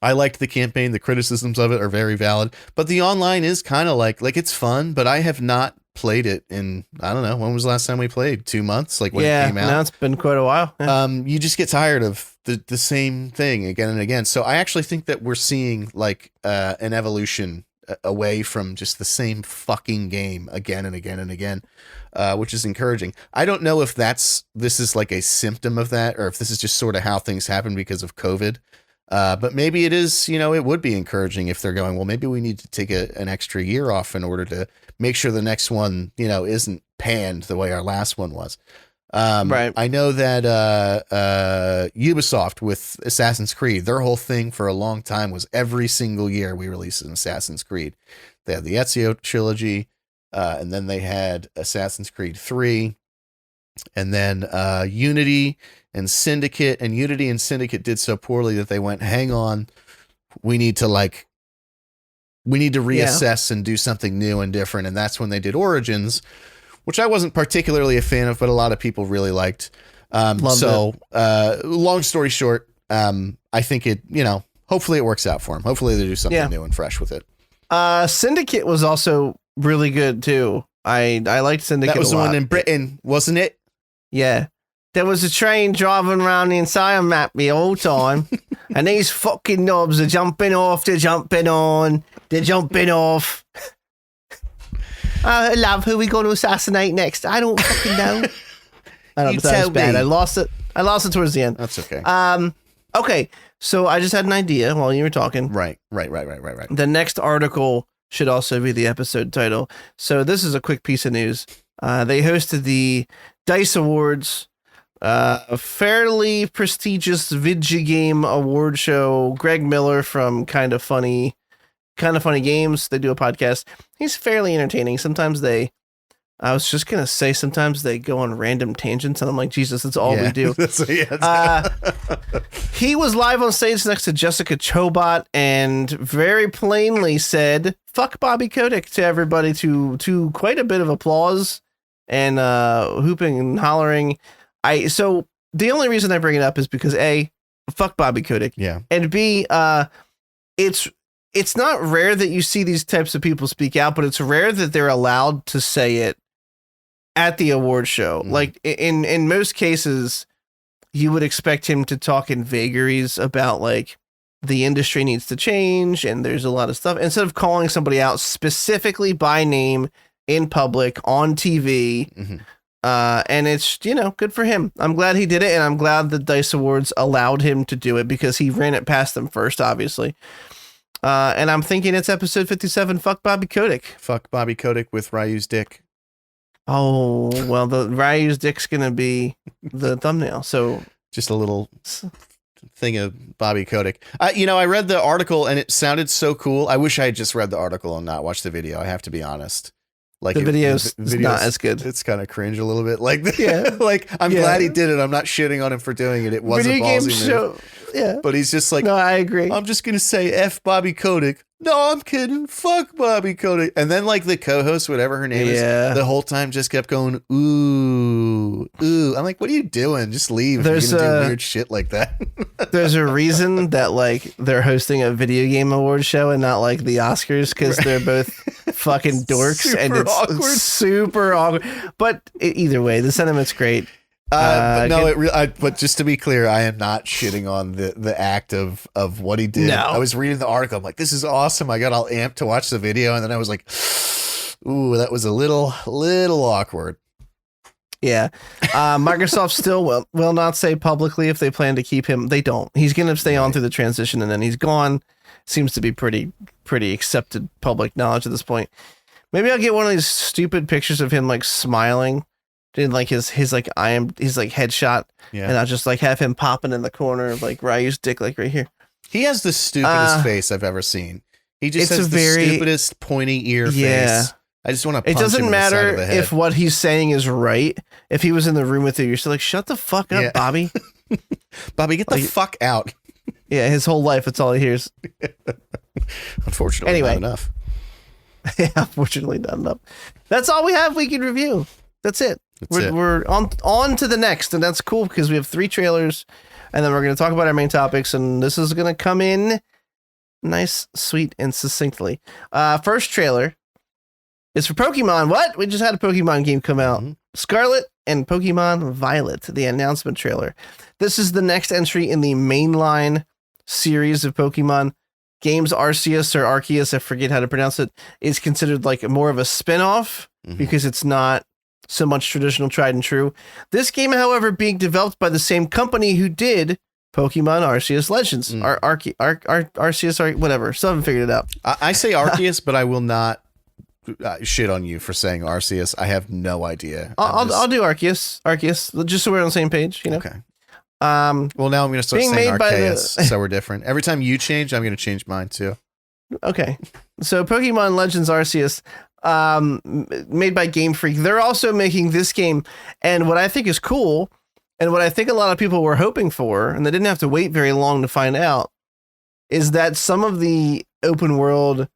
I liked the campaign. The criticisms of it are very valid, but the online is kind of like it's fun, but I have not played it in, I don't know, when was the last time we played? 2 months? Like when it came out? Now it's been quite a while. Yeah. You just get tired of the same thing again and again. So I actually think that we're seeing like an evolution away from just the same fucking game again and again and again, which is encouraging. I don't know if this is like a symptom of that, or if this is just sort of how things happen because of COVID. But maybe it is, it would be encouraging if they're going, well, maybe we need to take an extra year off in order to make sure the next one, isn't panned the way our last one was. Right. I know that Ubisoft with Assassin's Creed, their whole thing for a long time was every single year we released an Assassin's Creed. They had the Ezio trilogy, and then they had Assassin's Creed 3, and then Unity and Syndicate. And Unity and Syndicate did so poorly that they went, hang on, we need to reassess and do something new and different. And that's when they did Origins, which I wasn't particularly a fan of, but a lot of people really liked. Long story short, I think it, hopefully it works out for them. Hopefully they do something new and fresh with it. Syndicate was also really good too. I liked Syndicate. That was a lot. the one in Britain, wasn't it? Yeah. There was a train driving around the entire map the whole time, and these fucking knobs are jumping off, they're jumping on, they're jumping off. Love, who we going to assassinate next? I don't fucking know. I don't know, that was bad. I lost it towards the end. That's okay. Okay, so I just had an idea while you were talking. Right. The next article should also be the episode title. So this is a quick piece of news. They hosted the DICE Awards, a fairly prestigious video game award show. Greg Miller from Kind of Funny Games, they do a podcast. He's fairly entertaining. Sometimes they go on random tangents, and I'm like, Jesus, that's all we do. He was live on stage next to Jessica Chobot and very plainly said, fuck Bobby Kotick to everybody, to quite a bit of applause and hooping and hollering. So the only reason I bring it up is because A, fuck Bobby Kotick. Yeah. And B, it's not rare that you see these types of people speak out, but it's rare that they're allowed to say it at the award show. Like in most cases, you would expect him to talk in vagaries about like the industry needs to change and there's a lot of stuff, instead of calling somebody out specifically by name in public on TV. And it's, good for him. I'm glad he did it. And I'm glad the DICE Awards allowed him to do it because he ran it past them first, obviously. And I'm thinking it's episode 57. Fuck Bobby Kotick. Fuck Bobby Kotick with Ryu's dick. Oh, well, the Ryu's dick's going to be the thumbnail. So just a little thing of Bobby Kotick. I read the article and it sounded so cool. I wish I had just read the article and not watched the video. I have to be honest. Like the video's not as good. It's kind of cringe a little bit. Like, like I'm glad he did it. I'm not shitting on him for doing it. It was a ballsy move. Yeah. But he's just like, no, I agree. I'm just going to say F Bobby Kotick. No, I'm kidding. Fuck Bobby Kotick. And then like the co-host, whatever her name is, the whole time just kept going, ooh. I'm like, what are you doing? Just leave. There's you're gonna do weird shit like that. There's a reason that like they're hosting a video game award show and not like the Oscars, because they're both fucking dorks and it's awkward. Super awkward. But either way, the sentiment's great. But just to be clear, I am not shitting on the act of what he did. No. I was reading the article. I'm like, this is awesome. I got all amped to watch the video, and then I was like, ooh, that was a little awkward. Yeah. Microsoft still will not say publicly if they plan to keep him. They don't. He's going to stay on through the transition, and then he's gone. Seems to be pretty accepted public knowledge at this point. Maybe I'll get one of these stupid pictures of him like smiling. In like his like his like headshot, and I'll just like have him popping in the corner of like Ryu's dick, like right here. He has the stupidest face I've ever seen. He just has the stupidest pointy ear face. I just want to. It doesn't matter if what he's saying is right. If he was in the room with you, you're still like, shut the fuck up, Bobby. Bobby, get the fuck out. Yeah, his whole life, it's all he hears. Unfortunately, not enough. Yeah, unfortunately, not enough. That's all we have. We can review. That's it. We're on to the next, and that's cool because we have 3 trailers, and then we're going to talk about our main topics, and this is going to come in nice, sweet, and succinctly. First trailer is for Pokemon. What? We just had a Pokemon game come out. Scarlet and Pokemon Violet, the announcement trailer. This is the next entry in the mainline series of Pokemon games. Arceus or Arceus, I forget how to pronounce it, is considered like more of a spin-off because it's not so much traditional tried and true. This game, however, being developed by the same company who did Pokemon Arceus Legends. Arceus, whatever. Still haven't figured it out. I say Arceus, but I will not shit on you for saying Arceus. I have no idea. I'll do Arceus. Arceus, just so we're on the same page, Okay. Well, now I'm going to start saying Arceus, so we're different. Every time you change, I'm going to change mine too. Okay. So Pokemon Legends Arceus, made by Game Freak. They're also making this game, and what I think is cool, and what I think a lot of people were hoping for, and they didn't have to wait very long to find out, is that some of the open world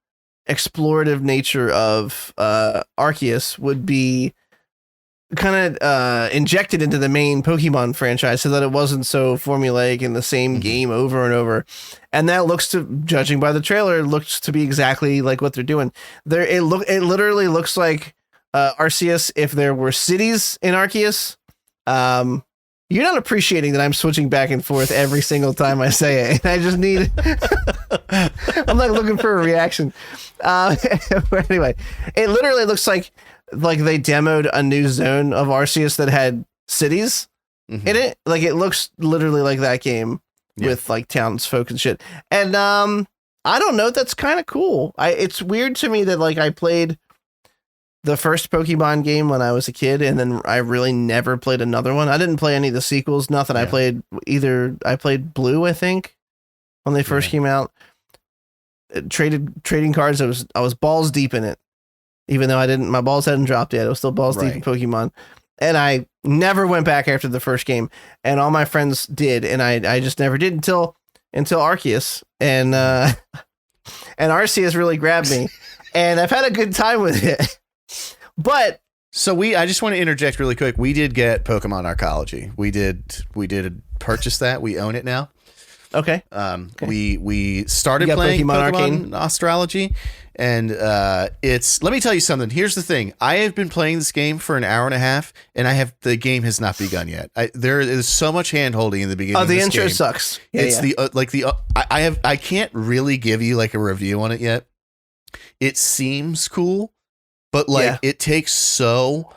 explorative nature of Arceus would be kind of injected into the main Pokemon franchise so that it wasn't so formulaic in the same game over and over. And that looks to, judging by the trailer, looks to be exactly like what they're doing. It literally looks like Arceus if there were cities in Arceus. You're not appreciating that I'm switching back and forth every single time I say it. I just need, I'm like looking for a reaction. But anyway, it literally looks like they demoed a new zone of Arceus that had cities in it. Like it looks literally like that game with like townsfolk and shit. And I don't know. That's kind of cool. It's weird to me that like I played the first Pokemon game when I was a kid, and then I really never played another one. I didn't play any of the sequels. Nothing. I played I played Blue, I think, when they first came out. Trading cards. I was balls deep in it, even though my balls hadn't dropped yet. I was still balls deep in Pokemon, and I never went back after the first game. And all my friends did, and I just never did until Arceus, and Arceus really grabbed me, and I've had a good time with it. But So I just want to interject really quick. We did get Pokemon Arcology. We did purchase that. We own it now. Okay. We started playing Pokemon Astrology, and let me tell you something. Here's the thing. I have been playing this game for an hour and a half, and the game has not begun yet. There is so much hand holding in the beginning. Oh, the of this intro game. sucks. I can't really give you like a review on it yet. It seems cool, but it takes so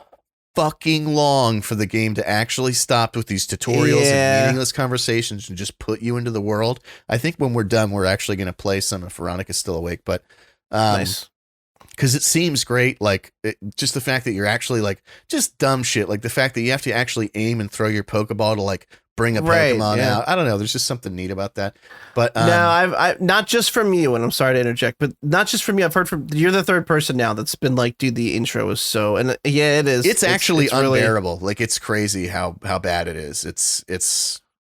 fucking long for the game to actually stop with these tutorials and meaningless conversations and just put you into the world. I think when we're done, we're actually going to play some if Veronica's still awake, but nice. Because it seems great, just the fact that you're actually just dumb shit, like the fact that you have to actually aim and throw your Pokeball to bring a Pokemon out. I don't know. There's just something neat about that. But no, I've not just from you, and I'm sorry to interject, but not just from you. I've heard you're the third person now that's been dude, the intro is so, and yeah, it is. It's actually unbearable. Really, it's crazy how bad it is. It's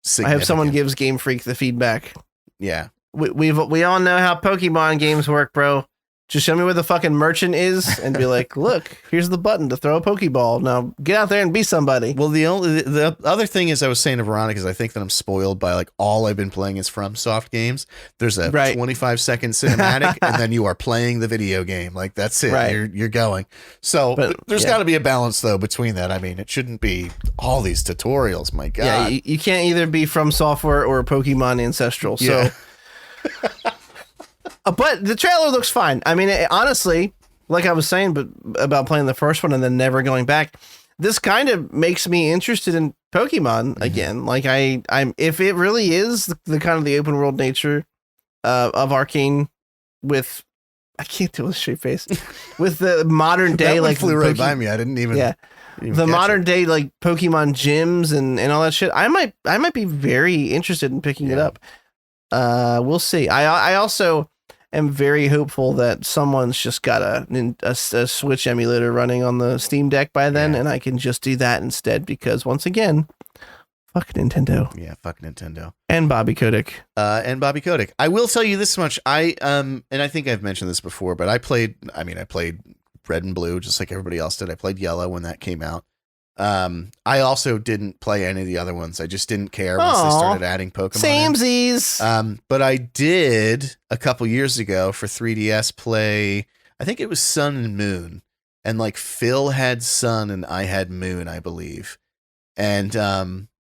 significant. I hope someone gives Game Freak the feedback. Yeah, we all know how Pokemon games work, bro. Just show me where the fucking merchant is and be like, look, here's the button to throw a Pokeball. Now get out there and be somebody. Well, the other thing is I was saying to Veronica is I think that I'm spoiled by all I've been playing is FromSoft games. There's a 25-second cinematic and then you are playing the video game. That's it. Right. You're going. So there's got to be a balance though between that. I mean, it shouldn't be all these tutorials. My God. Yeah, you can't either be From Software or Pokemon Ancestral. So. But the trailer looks fine. I mean, honestly, like I was saying, but about playing the first one and then never going back, this kind of makes me interested in Pokemon again. I'm if it really is the kind of the open world nature of Arcane with, I can't do a straight face, with the modern day that flew right by me. I didn't even the modern day Pokemon gyms and all that shit. I might be very interested in picking it up. We'll see. I also am very hopeful that someone's just got a Switch emulator running on the Steam Deck by then, and I can just do that instead, because once again, fuck Nintendo. Yeah, fuck Nintendo. And Bobby Kotick. I will tell you this much. And I think I've mentioned this before, but I played Red and Blue just like everybody else did. I played Yellow when that came out. I also didn't play any of the other ones. I just didn't care once they started adding Pokemon. Samesies. But I did a couple years ago for 3DS play, I think it was Sun and Moon. And Phil had Sun and I had Moon, I believe. And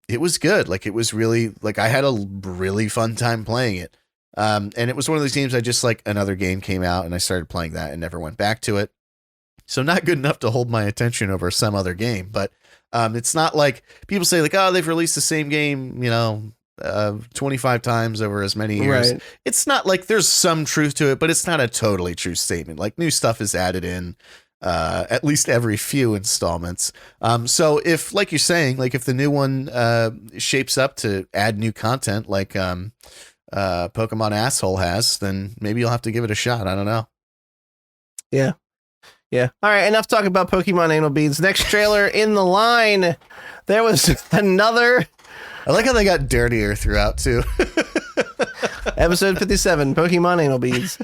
it was good. It was really I had a really fun time playing it. And it was one of those games I just another game came out and I started playing that and never went back to it. So not good enough to hold my attention over some other game, but it's not like people say they've released the same game, 25 times over as many years. Right. It's not there's some truth to it, but it's not a totally true statement. New stuff is added in at least every few installments. So if, like you're saying, if the new one shapes up to add new content Pokemon Asshole has, then maybe you'll have to give it a shot. I don't know. Yeah. Yeah. All right. Enough talk about Pokemon anal beads. Next trailer in the line. There was another. I like how they got dirtier throughout too. Episode 57, Pokemon anal beads.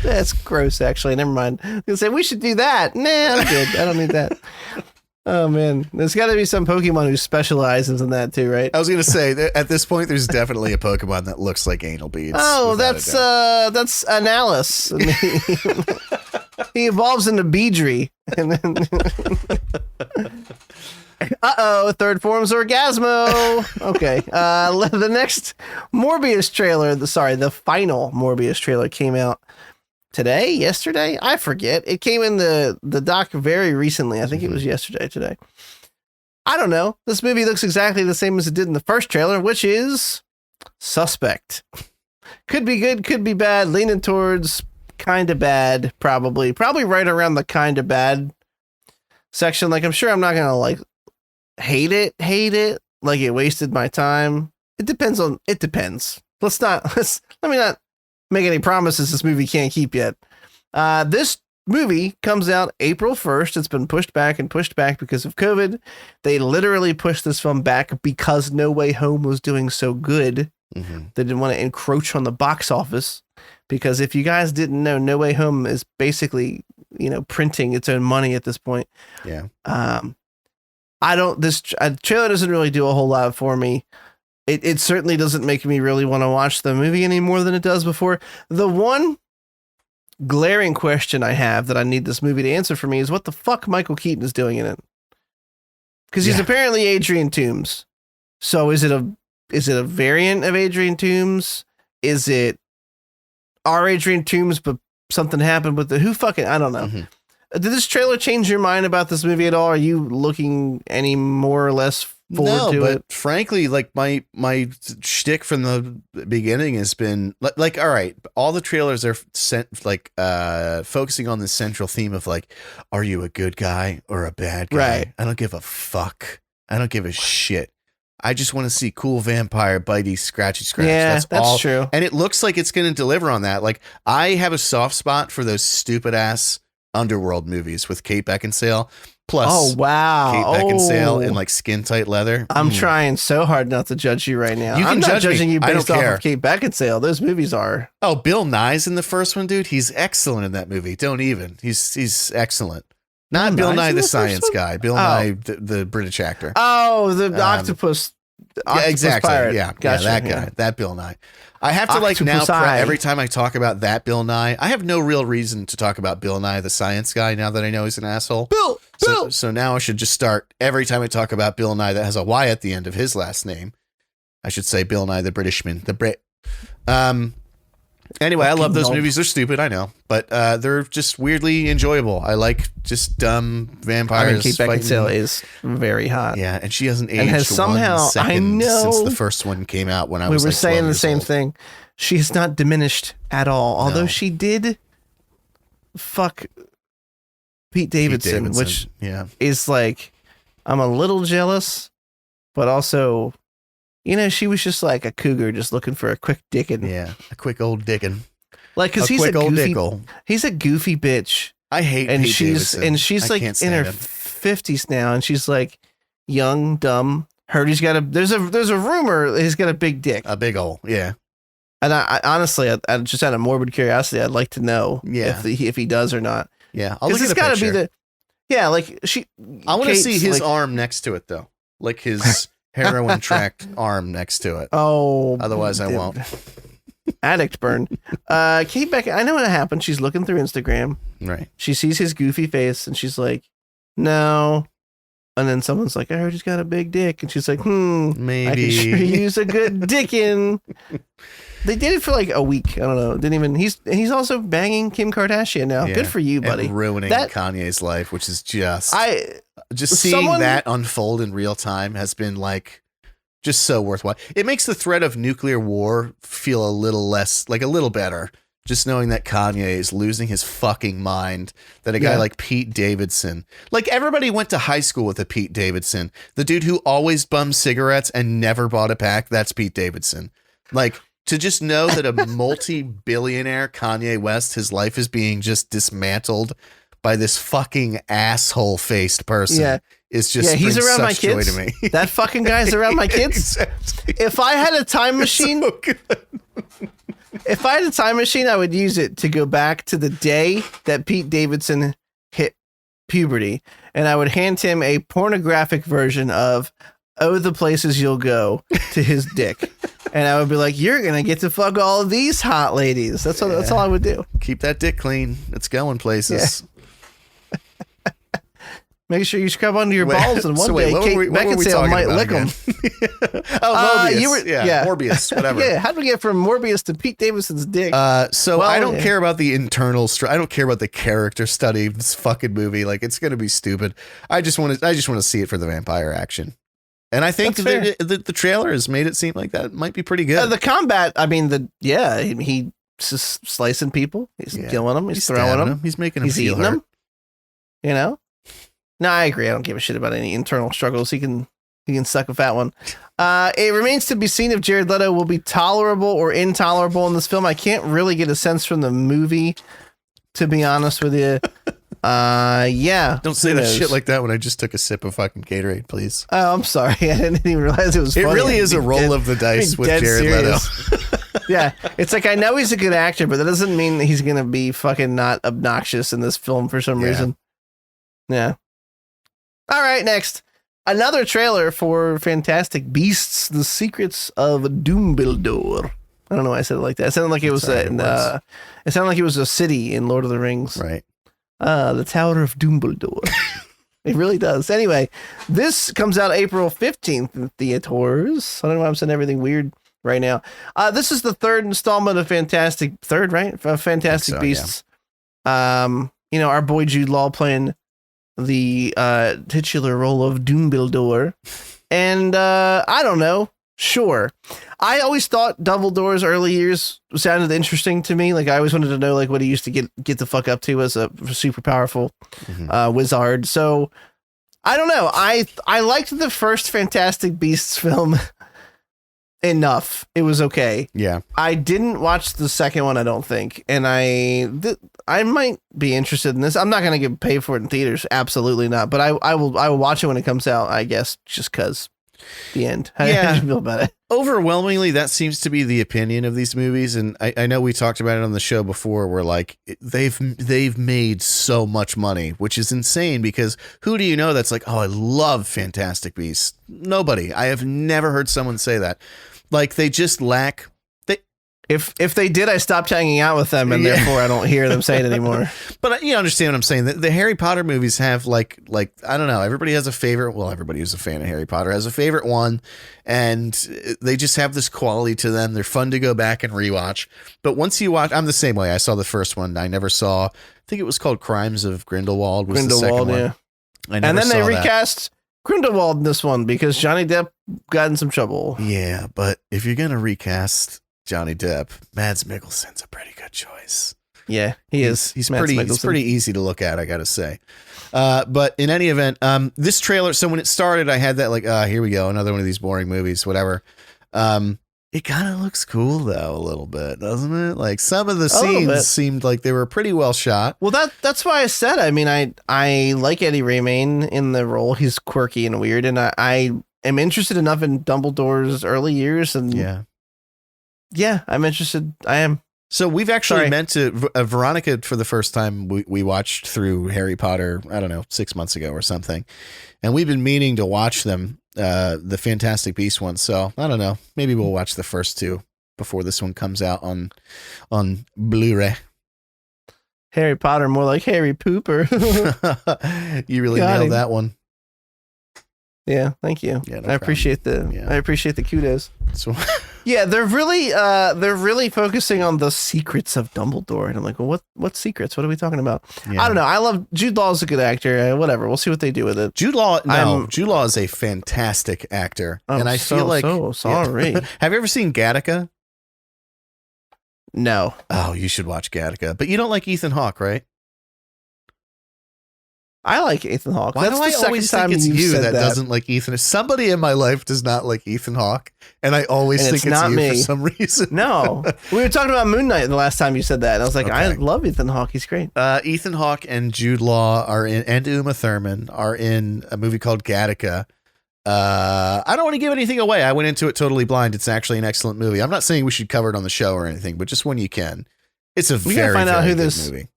That's gross, actually. Never mind. I was gonna say we should do that. Nah, I'm good. I don't need that. Oh man, there's got to be some Pokemon who specializes in that too, right? I was gonna say at this point, there's definitely a Pokemon that looks like anal beads. Oh, that's Analis. He evolves into Beedry, and then third form's Orgasmo. Okay, the next Morbius trailer. The final Morbius trailer came out yesterday, I forget. It came in the doc very recently. I think it was today. I don't know. This movie looks exactly the same as it did in the first trailer, which is suspect. Could be good, could be bad, leaning towards kind of bad, probably right around the kind of bad section. I'm sure I'm not gonna hate it, it wasted my time. It depends. Let me not make any promises this movie can't keep yet. This movie comes out April 1st. It's been pushed back because of COVID. They literally pushed this film back because No Way Home was doing so good. Mm-hmm. They didn't want to encroach on the box office, because if you guys didn't know, No Way Home is basically printing its own money at this point. Yeah. This trailer doesn't really do a whole lot for me. It certainly doesn't make me really want to watch the movie any more than it does before. The one glaring question I have that I need this movie to answer for me is what the fuck Michael Keaton is doing in it. Because he's apparently Adrian Toomes. So is it a variant of Adrian Toomes? Is it our Adrian Toomes, but something happened with I don't know. Mm-hmm. Did this trailer change your mind about this movie at all? Are you looking any more or less forward to it? Frankly, like my shtick from the beginning has been like, all right, all the trailers are focusing on the central theme of like, are you a good guy or a bad guy? Right. I don't give a fuck. I don't give a shit. I just want to see cool vampire bitey scratchy scratch. Yeah, that's true. And it looks like it's going to deliver on that. Like, I have a soft spot for those stupid ass Underworld movies with Kate Beckinsale. Plus, Kate Beckinsale in like skin tight leather. I'm trying so hard not to judge you right now. I'm not judging you based off of Kate Beckinsale. Those movies are. Oh, Bill Nye's in the first one, dude. He's excellent in that movie. Don't even. He's excellent. Not Bill Nye the science guy. Bill Nye, the British actor. Oh, the octopus. Yeah, exactly. Pirate. Yeah, gotcha. Yeah, that guy. That Bill Nye. I have to every time I talk about that Bill Nye, I have no real reason to talk about Bill Nye the science guy now that I know he's an asshole. So now I should just start every time I talk about Bill Nye that has a Y at the end of his last name. I should say Bill Nye the Britishman, the Brit. Anyway, I love those movies. They're stupid, I know, but they're just weirdly enjoyable. I like just dumb vampires. I mean, Kate Beckinsale is very hot. Yeah, and she hasn't aged and has somehow, 1 second I know, since the first one came out when I was We were like saying the same old. thing. She has not diminished at all, although she did fuck Pete Davidson, which is like, I'm a little jealous, but also... she was just like a cougar, just looking for a quick dickin'. Yeah, a quick old dickin'. Like, because he's a goofy bitch. I hate Pete Davidson. And she's like in her 50s now, and she's like young, dumb. Heard he's got there's a rumor he's got a big dick. A big ole, yeah. And I honestly, I just out of morbid curiosity, I'd like to know if he does or not. Yeah, I'll look at the gotta picture. I want to see his arm next to it, though. Like his... heroin tracked arm next to it. Oh, otherwise I won't. Addict burn. Kate Beck, I know what happened. She's looking through Instagram. Right. She sees his goofy face and she's like, no. And then someone's like, I heard he's got a big dick. And she's like, maybe. I could sure use a good dickin'. They did it for like a week. I don't know. Didn't even. He's also banging Kim Kardashian now. Yeah. Good for you, buddy. And ruining Kanye's life, which is just seeing that unfold in real time has been like just so worthwhile. It makes the threat of nuclear war feel a little less, like a little better. Just knowing that Kanye is losing his fucking mind, that a guy like Pete Davidson, like everybody went to high school with a Pete Davidson, the dude who always bummed cigarettes and never bought a pack. That's Pete Davidson. Like, to just know that a multi-billionaire Kanye West, his life is being just dismantled by this fucking asshole-faced person is just he's around my joy kids. to me. That fucking guy's around my kids. Exactly. If I had a time machine, I would use it to go back to the day that Pete Davidson hit puberty, and I would hand him a pornographic version of "Oh, the Places You'll Go" to his dick. And I would be like, you're going to get to fuck all of these hot ladies. That's all I would do. Keep that dick clean. It's going places. Yeah. Make sure you scrub under your balls, and one day Kate Beckinsale might lick them. Morbius. Morbius, whatever. Yeah, how do we get from Morbius to Pete Davidson's dick? I don't care about the internal. I don't care about the character study of this fucking movie. Like, it's going to be stupid. I just want to see it for the vampire action. And I think the trailer has made it seem like that might be pretty good. The combat, I mean, he's slicing people. He's killing them. He's throwing them. He's making them eating them. You know? No, I agree. I don't give a shit about any internal struggles. He can suck a fat one. It remains to be seen if Jared Leto will be tolerable or intolerable in this film. I can't really get a sense from the movie, to be honest with you. Don't say that shit like that when I just took a sip of fucking Gatorade, please. Oh, I'm sorry. I didn't even realize it was funny. It really is a roll of the dice with Jared Leto. Yeah, it's like I know he's a good actor, but that doesn't mean he's gonna be fucking not obnoxious in this film for some reason. Yeah. All right, next. Another trailer for Fantastic Beasts: The Secrets of Dumbledore. I don't know why I said it like that. It sounded like it was it sounded like it was a city in Lord of the Rings. Right. The Tower of Dumbledore. It really does. Anyway, this comes out April 15th in theaters. I don't know why I'm saying everything weird right now. This is the third installment of Fantastic Beasts. Yeah. Our boy Jude Law playing the titular role of Dumbledore. And I don't know. Sure. I always thought Dumbledore's early years sounded interesting to me. Like I always wanted to know like what he used to get the fuck up to as a super powerful wizard. So I don't know. I liked the first Fantastic Beasts film enough. It was okay. Yeah. I didn't watch the second one, I don't think. And I might be interested in this. I'm not going to get paid for it in theaters. Absolutely not. But I will watch it when it comes out, I guess, just because. The end. How do you feel about it? Overwhelmingly, that seems to be the opinion of these movies, and I know we talked about it on the show before. Where like they've made so much money, which is insane. Because who do you know that's like, oh, I love Fantastic Beasts? Nobody. I have never heard someone say that. Like they just lack. If they did, I stopped hanging out with them, and therefore I don't hear them say it anymore. But you understand what I'm saying. The Harry Potter movies have like I don't know. Everybody has a favorite. Well, everybody who's a fan of Harry Potter has a favorite one, and they just have this quality to them. They're fun to go back and rewatch. But once you watch, I'm the same way. I saw the first one. I never saw. I think it was called Crimes of Grindelwald. Was the second one. And then they recast Grindelwald in this one because Johnny Depp got in some trouble. Yeah, but if you're gonna recast Johnny Depp, Mads Mikkelsen's a pretty good choice. Yeah, he is. He's pretty easy to look at, I gotta say. But in any event, this trailer. So when it started, I had that like, here we go, another one of these boring movies, whatever. It kind of looks cool though, a little bit, doesn't it? Like some of the scenes seemed like they were pretty well shot. Well, that's why I said. I mean, I like Eddie Redmayne in the role. He's quirky and weird, and I am interested enough in Dumbledore's early years, and yeah, I'm interested. I am. So we've actually meant to, Veronica, for the first time, we watched through Harry Potter, I don't know, 6 months ago or something. And we've been meaning to watch them, the Fantastic Beasts one. So I don't know, maybe we'll watch the first two before this one comes out on Blu-ray. Harry Potter, more like Harry Pooper. You really nailed that one. Yeah, thank you. Yeah, I appreciate the kudos. So, yeah, they're really focusing on the secrets of Dumbledore, and I'm like, well, what secrets? What are we talking about? Yeah. I don't know. I love Jude Law is a good actor. Whatever, we'll see what they do with it. Jude Law is a fantastic actor, and I feel like sorry. Yeah. Have you ever seen Gattaca? No. Oh, you should watch Gattaca, but you don't like Ethan Hawke, right? I like Ethan Hawke. Why do I always think it's you that doesn't like Ethan? Somebody in my life does not like Ethan Hawke, and I always think it's you for some reason. No. We were talking about Moon Knight the last time you said that, and I was like, okay. I love Ethan Hawke. He's great. Ethan Hawke and Jude Law and Uma Thurman are in a movie called Gattaca. I don't want to give anything away. I went into it totally blind. It's actually an excellent movie. I'm not saying we should cover it on the show or anything, but just when you can. It's a very good movie.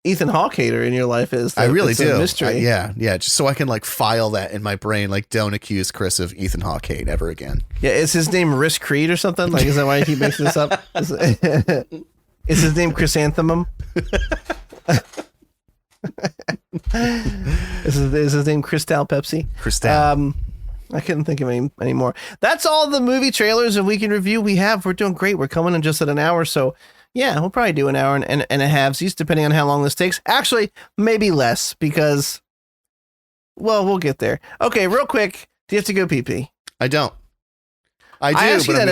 Ethan Hawke hater in your life is. I really do. Mystery. Yeah. Just so I can like file that in my brain. Like, don't accuse Chris of Ethan Hawke hate ever again. Yeah, is his name Riss Creed or something? Like, is that why you keep mixing this up? Is his name Chrysanthemum? Is his name Cristal Pepsi? Cristal. I couldn't think of any more. That's all the movie trailers and week in review we have. We're doing great. We're coming in just at an hour, so. Yeah, we'll probably do an hour and a half, depending on how long this takes. Actually, maybe less because, well, we'll get there. Okay, real quick. Do you have to go pee-pee? I don't. I ask you that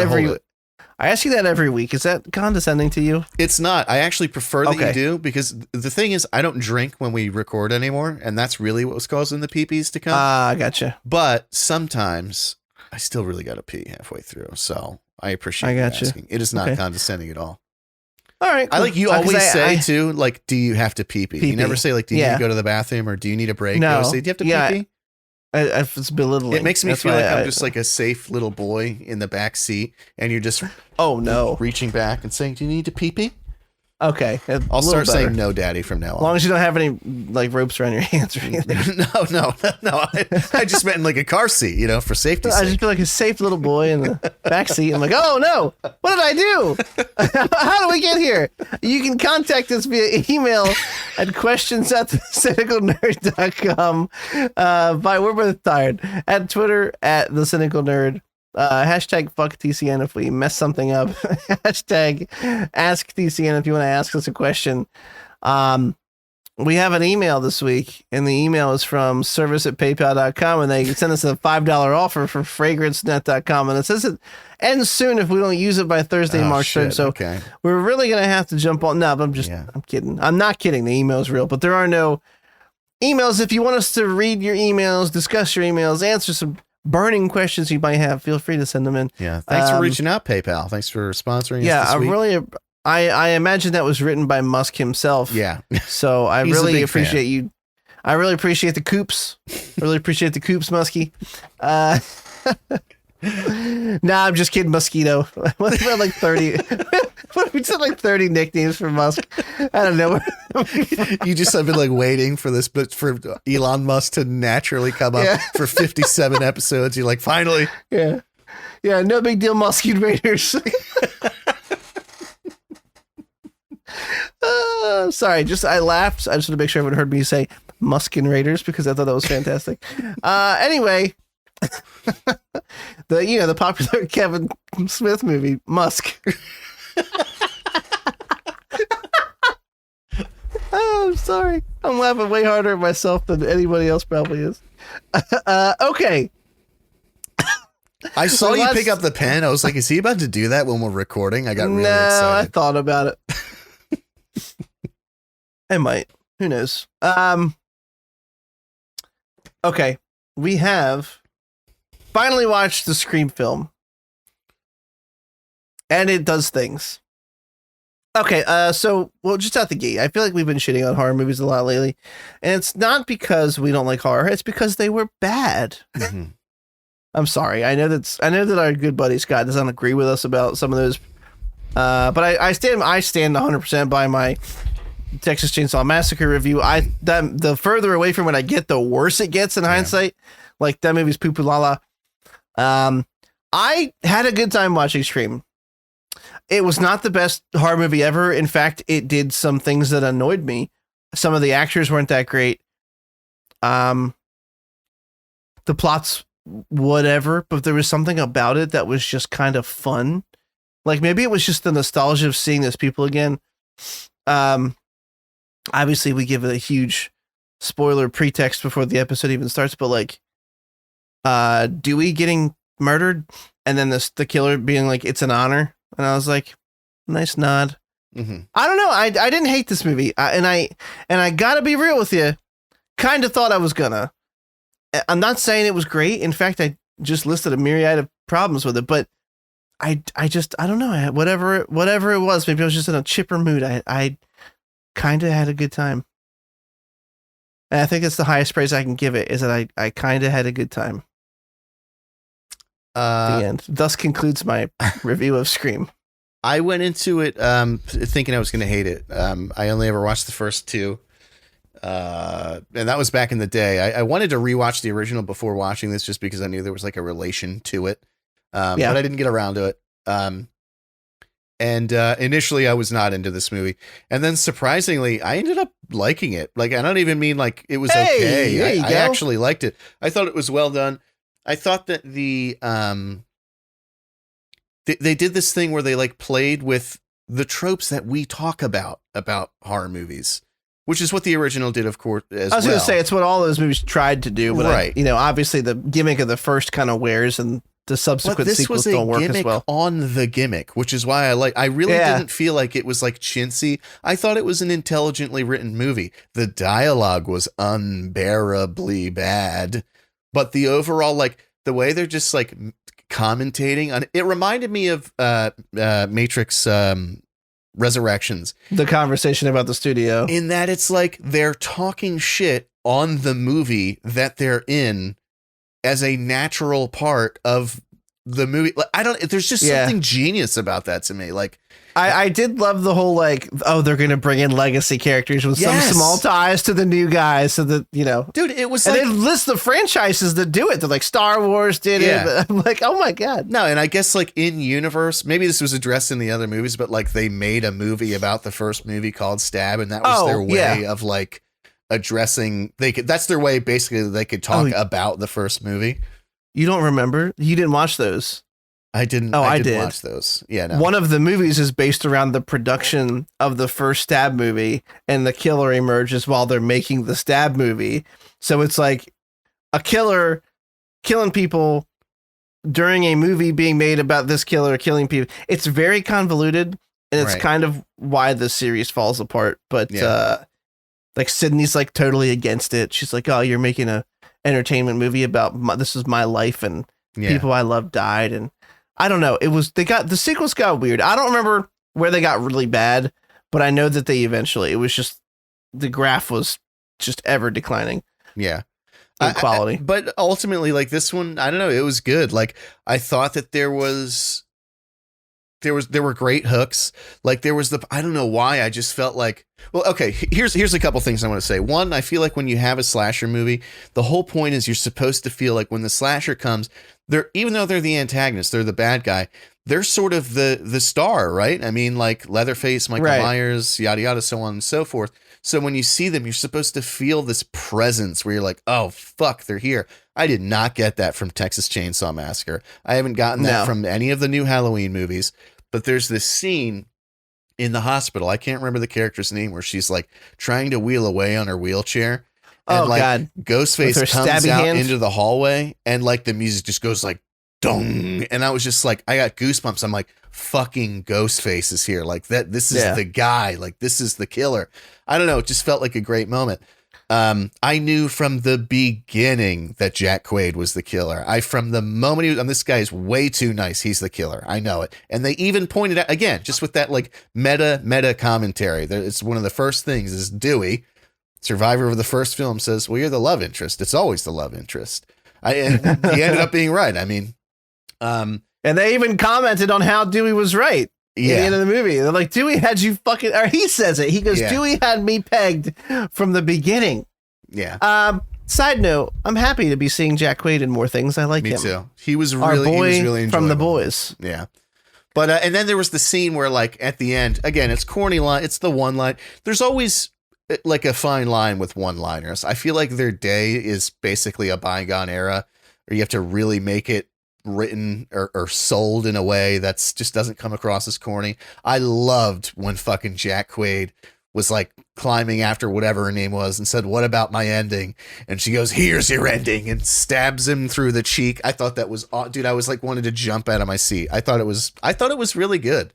every week. Is that condescending to you? It's not. I actually prefer that you do because the thing is, I don't drink when we record anymore, and that's really what was causing the pee-pees to come. I gotcha. But sometimes I still really got to pee halfway through, so I appreciate you asking. It is not condescending at all. All right. Cool. I like you always say too, like, do you have to pee-pee? You never say like, do you need to go to the bathroom or do you need a break? No. You always say, do you have to pee-pee? It's belittling. It makes me That's feel why like I'm just like a safe little boy in the back seat, and you're just oh no, reaching back and saying, "Do you need to pee pee?" Okay, I'll start saying "No, Daddy" from now on. As long as you don't have any like ropes around your hands or anything. No. I just meant in like a car seat, you know, for safety's I sake. just feel like a safe little boy in the back seat. I'm like, oh no, what did I do? How do we get here? You can contact us via email at questions@thecynicalnerd.com. We're both tired. At Twitter at the Cynical Nerd. Hashtag fuck TCN if we mess something up. Hashtag ask TCN if you want to ask us a question. We have an email this week, and the email is from service@paypal.com, and they sent us a $5 offer for fragrancenet.com, and it says it ends soon if we don't use it by Thursday, March 3rd. So okay. We're really going to have to jump on. No, but I'm kidding. I'm not kidding. The email is real, but there are no emails. If you want us to read your emails, discuss your emails, answer some burning questions you might have, feel free to send them in. Yeah. Thanks for reaching out, PayPal. Thanks for sponsoring us this week. I imagine that was written by Musk himself. Yeah. So I He's really a big appreciate fan. you. I really appreciate the coops. Really appreciate the coops, Muskie. Nah, I'm just kidding, Mosquito. What if we had like 30? What if we said like 30 nicknames for Musk? I don't know. You just have been like waiting for this, but for Elon Musk to naturally come up for 57 episodes. You're like, finally. Yeah. No big deal, Muskie Raiders. Sorry, I laughed. I just want to make sure everyone heard me say Muskin Raiders because I thought that was fantastic. Anyway, the popular Kevin Smith movie Musk. Oh, I'm sorry. I'm laughing way harder at myself than anybody else probably is. Okay. I saw you pick up the pen. I was like, is he about to do that when we're recording? I got really excited. I thought about it. I might. Who knows? Okay. We have finally watched the Scream film. And it does things. Okay, so just out the gate, I feel like we've been shitting on horror movies a lot lately. And it's not because we don't like horror, it's because they were bad. Mm-hmm. I'm sorry. I know that our good buddy Scott doesn't agree with us about some of those. But I stand 100% by my Texas Chainsaw Massacre review. The further away from it I get, the worse it gets in hindsight. Like that movie's poo poo la la. I had a good time watching Scream. It was not the best horror movie ever. In fact, it did some things that annoyed me. Some of the actors weren't that great. The plot's whatever, but there was something about it that was just kind of fun. Like maybe it was just the nostalgia of seeing those people again. Obviously we give it a huge spoiler pretext before the episode even starts, but like, Dewey getting murdered and then the killer being like, it's an honor. And I was like, nice nod. Mm-hmm. I don't know. I didn't hate this movie. And I gotta be real with you. Kind of thought I was gonna. I'm not saying it was great. In fact, I just listed a myriad of problems with it, but I don't know. Whatever it was, maybe I was just in a chipper mood. I kind of had a good time. And I think that's the highest praise I can give it, is that I kind of had a good time. The end. Thus concludes my review of Scream. I went into it thinking I was going to hate it. I only ever watched the first two. And that was back in the day. I wanted to rewatch the original before watching this just because I knew there was like a relation to it. But I didn't get around to it. And initially I was not into this movie. And then surprisingly, I ended up liking it. Like, I don't even mean like it was okay. I actually liked it. I thought it was well done. I thought that they did this thing where they like played with the tropes that we talk about horror movies, which is what the original did, of course, as well. I was going to say, it's what all those movies tried to do, but right. Obviously the gimmick of the first kind of wears and the subsequent sequels don't work as well. On the gimmick, which is why I really didn't feel like it was like chintzy. I thought it was an intelligently written movie. The dialogue was unbearably bad, but the overall, like the way they're just like commentating on it reminded me of Matrix Resurrections. The conversation about the studio. In that it's like they're talking shit on the movie that they're in as a natural part of the movie. Like, there's just something genius about that to me. Like, I did love the whole, like, oh, they're going to bring in legacy characters with some small ties to the new guys. So that, you know, dude, it was and like, they list the franchises that do it. They're like Star Wars did it. But I'm like, oh my God. No. And I guess like in universe, maybe this was addressed in the other movies, but like they made a movie about the first movie called Stab. And that was their way of like addressing, that's their way basically they could talk about the first movie. You don't remember? You didn't watch those? I didn't. Oh, I did watch those. Yeah. No. One of the movies is based around the production of the first Stab movie, and the killer emerges while they're making the Stab movie. So it's like a killer killing people during a movie being made about this killer killing people. It's very convoluted, and it's kind of why the series falls apart. But like Sydney's like totally against it. She's like, "Oh, you're making a entertainment movie about this is my life and people I love died." And I don't know. The sequels got weird. I don't remember where they got really bad, but I know that they eventually, it was just, the graph was just ever declining. Yeah. In quality. But ultimately, like this one, I don't know. It was good. Like I thought that there were great hooks. Like there was I don't know why. I just felt like, well, okay, here's a couple things I want to say. One, I feel like when you have a slasher movie, the whole point is you're supposed to feel like when the slasher comes, even though they're the antagonist, they're the bad guy, they're sort of the star, right? I mean, like Leatherface, Michael Myers, yada, yada, so on and so forth. So when you see them, you're supposed to feel this presence where you're like, oh, fuck, they're here. I did not get that from Texas Chainsaw Massacre. I haven't gotten that from any of the new Halloween movies. But there's this scene in the hospital. I can't remember the character's name where she's like trying to wheel away on her wheelchair. And God. Ghostface comes out into the hallway and like the music just goes like dong. And I was just like, I got goosebumps. I'm like, fucking Ghostface is here. Like this is the guy. Like this is the killer. I don't know. It just felt like a great moment. I knew from the beginning that Jack Quaid was the killer. From the moment he was, and this guy is way too nice. He's the killer. I know it. And they even pointed out again, just with that like meta commentary. It's one of the first things is Dewey, survivor of the first film, says, well, you're the love interest. It's always the love interest. And he ended up being right. I mean, and they even commented on how Dewey was right. At the end of the movie, they're like, Dewey had you fucking, or he says it. He goes, Dewey had me pegged from the beginning. Yeah. Side note, I'm happy to be seeing Jack Quaid in more things. I like him. Me too. He was really enjoyable. From The Boys. Yeah. But, and then there was the scene where like at the end, again, it's corny line. It's the one line. There's always like a fine line with one-liners. I feel like their day is basically a bygone era where you have to really make it written or sold in a way that's just doesn't come across as corny. I loved when fucking Jack Quaid was like climbing after whatever her name was and said, what about my ending? And she goes, here's your ending, and stabs him through the cheek. I thought that was, dude, I was like wanted to jump out of my seat. I thought it was really good.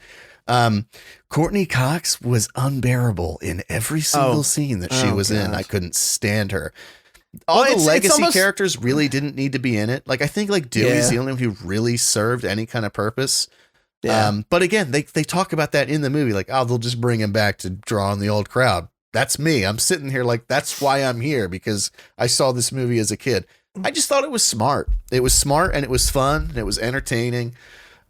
Courtney Cox was unbearable in every single scene that she was in. I couldn't stand her. All the legacy characters really didn't need to be in it. Like, I think like Dewey's the only one who really served any kind of purpose. Yeah. But again, they talk about that in the movie. Like, oh, they'll just bring him back to draw on the old crowd. That's me. I'm sitting here like, that's why I'm here, because I saw this movie as a kid. I just thought it was smart. It was smart and it was fun and it was entertaining.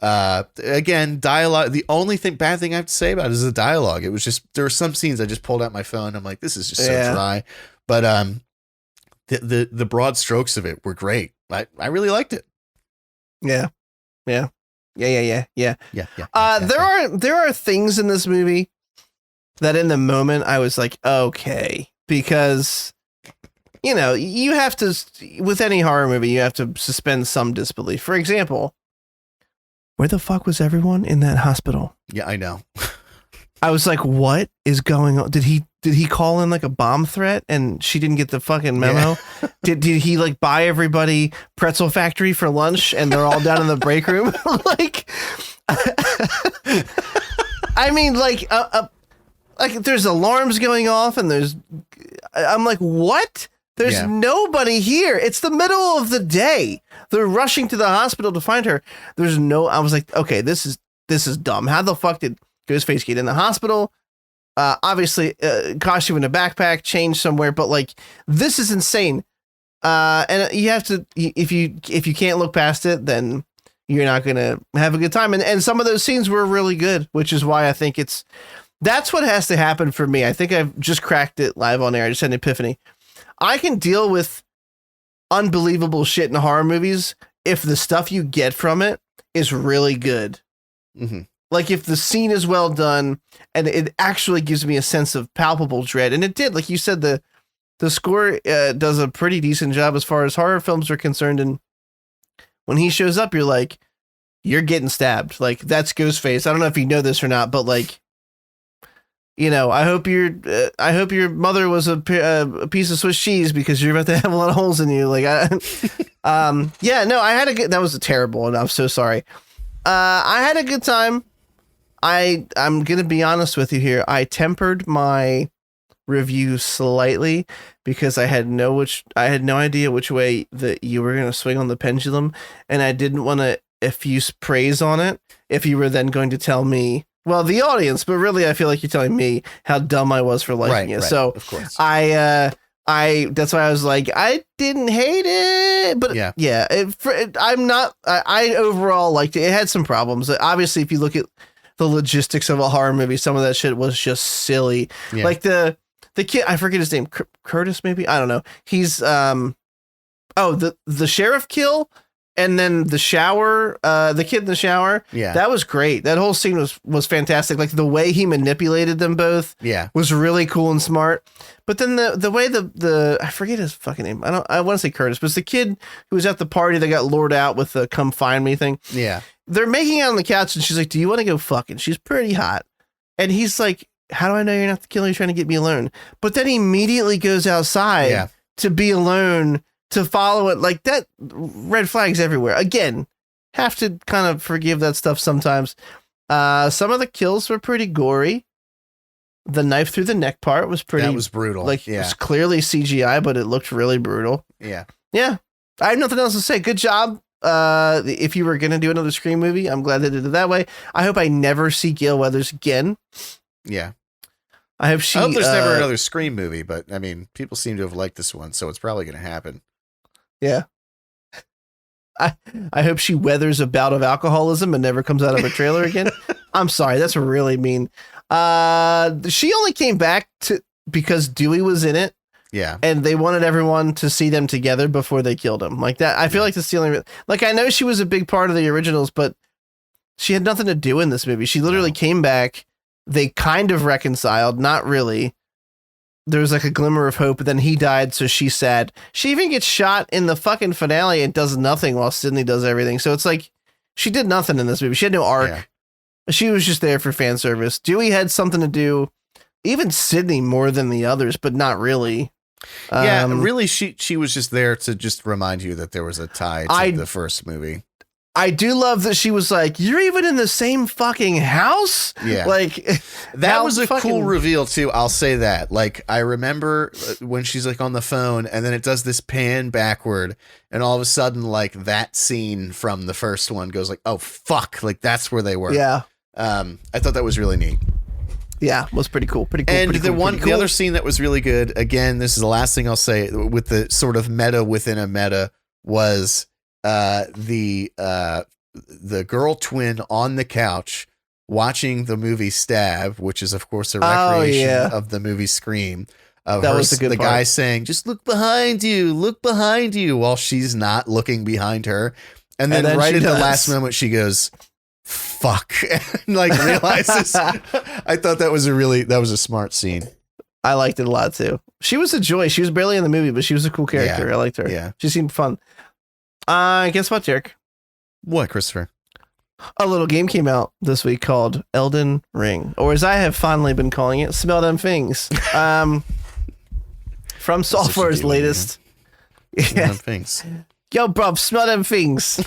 Again, dialogue. The only bad thing I have to say about it is the dialogue. It was just, there were some scenes I just pulled out my phone. I'm like, this is just so dry. But, the broad strokes of it were great. I really liked it. Yeah. There are things in this movie that in the moment I was like, okay, because you have to, with any horror movie, you have to suspend some disbelief. For example, where the fuck was everyone in that hospital? Yeah, I know. I was like, what is going on? Did he call in like a bomb threat and she didn't get the fucking memo? Yeah. Did he like buy everybody Pretzel Factory for lunch and they're all down in the break room? Like, I mean, like there's alarms going off and I'm like, what? There's nobody here. It's the middle of the day. They're rushing to the hospital to find her. I was like, okay, this is dumb. How the fuck did Ghostface get in the hospital? Obviously, costume in a backpack, change somewhere, but like, this is insane. And you have to, if you can't look past it, then you're not going to have a good time. And some of those scenes were really good, which is why I think that's what has to happen for me. I think I've just cracked it live on air. I just had an epiphany. I can deal with unbelievable shit in horror movies if the stuff you get from it is really good. Mm-hmm. Like if the scene is well done and it actually gives me a sense of palpable dread. And it did, like you said, the score does a pretty decent job as far as horror films are concerned. And when he shows up, you're like, you're getting stabbed. Like that's Ghostface. I don't know if you know this or not, but like, you know, I hope your mother was a piece of Swiss cheese because you're about to have a lot of holes in you. Like, yeah, no, I had a good, that was terrible. And I'm so sorry. I had a good time. I'm going to be honest with you here. I tempered my review slightly because I had no idea which way that you were going to swing on the pendulum. And I didn't want to effuse praise on it if you were then going to tell me, well, the audience, but really I feel like you're telling me how dumb I was for liking it. Right, so of course. I that's why I was like, I didn't hate it, but yeah, I overall liked it. It had some problems. Obviously, if you look at the logistics of a horror movie, some of that shit was just silly. Yeah. Like the kid, I forget his name, Curtis, maybe? I don't know. He's, the sheriff kill. And then the shower, the kid in the shower. Yeah. That was great. That whole scene was fantastic. Like the way he manipulated them both. Yeah. Was really cool and smart. But then the way the I forget his fucking name. I want to say Curtis, but it's the kid who was at the party that got lured out with the come find me thing. Yeah. They're making out on the couch and she's like, do you want to go fucking? She's pretty hot. And he's like, how do I know you're not the killer? You're trying to get me alone. But then he immediately goes outside to be alone. To follow it like that, red flags everywhere. Again, have to kind of forgive that stuff sometimes. Some of the kills were pretty gory. The knife through the neck part was pretty. That was brutal. Like it was clearly CGI, but it looked really brutal. Yeah. I have nothing else to say. Good job. If you were gonna do another Scream movie, I'm glad they did it that way. I hope I never see Gale Weathers again. Yeah. I hope there's never another Scream movie, but I mean, people seem to have liked this one, so it's probably going to happen. Yeah. I hope she weathers a bout of alcoholism and never comes out of her trailer again. I'm sorry. That's really mean. She only came back because Dewey was in it. Yeah. And they wanted everyone to see them together before they killed him. Like that. I feel like that's the only, like, I know she was a big part of the originals, but she had nothing to do in this movie. She literally came back. They kind of reconciled. Not really. There was like a glimmer of hope, but then he died, so she's sad. She even gets shot in the fucking finale and does nothing while Sydney does everything. So it's like she did nothing in this movie. She had no arc. Yeah. She was just there for fan service. Dewey had something to do, even Sydney more than the others, but not really. Yeah, really, she was just there to just remind you that there was a tie to the first movie. I do love that she was like, you're even in the same fucking house? Yeah. Like, that was a cool reveal, too. I'll say that. Like, I remember when she's like on the phone and then it does this pan backward and all of a sudden, like, that scene from the first one goes like, oh, fuck. Like, that's where they were. Yeah. I thought that was really neat. Yeah, was pretty cool. And the other scene that was really good, again, this is the last thing I'll say with the sort of meta within a meta, was the girl twin on the couch watching the movie Stab, which is of course a recreation of the movie Scream. That was the part. Guy saying, "Just look behind you," while she's not looking behind her, and then right at the last moment she goes, "Fuck," and like realizes. I thought that was a smart scene. I liked it a lot too. She was a joy. She was barely in the movie, but she was a cool character. Yeah. I liked her. Yeah, she seemed fun. Guess what, Derek? What, Christopher? A little game came out this week called Elden Ring, or as I have fondly been calling it, Smell Dem Fings. From Software's latest. Smell Dem Fings. Yo, bruv, smell them things.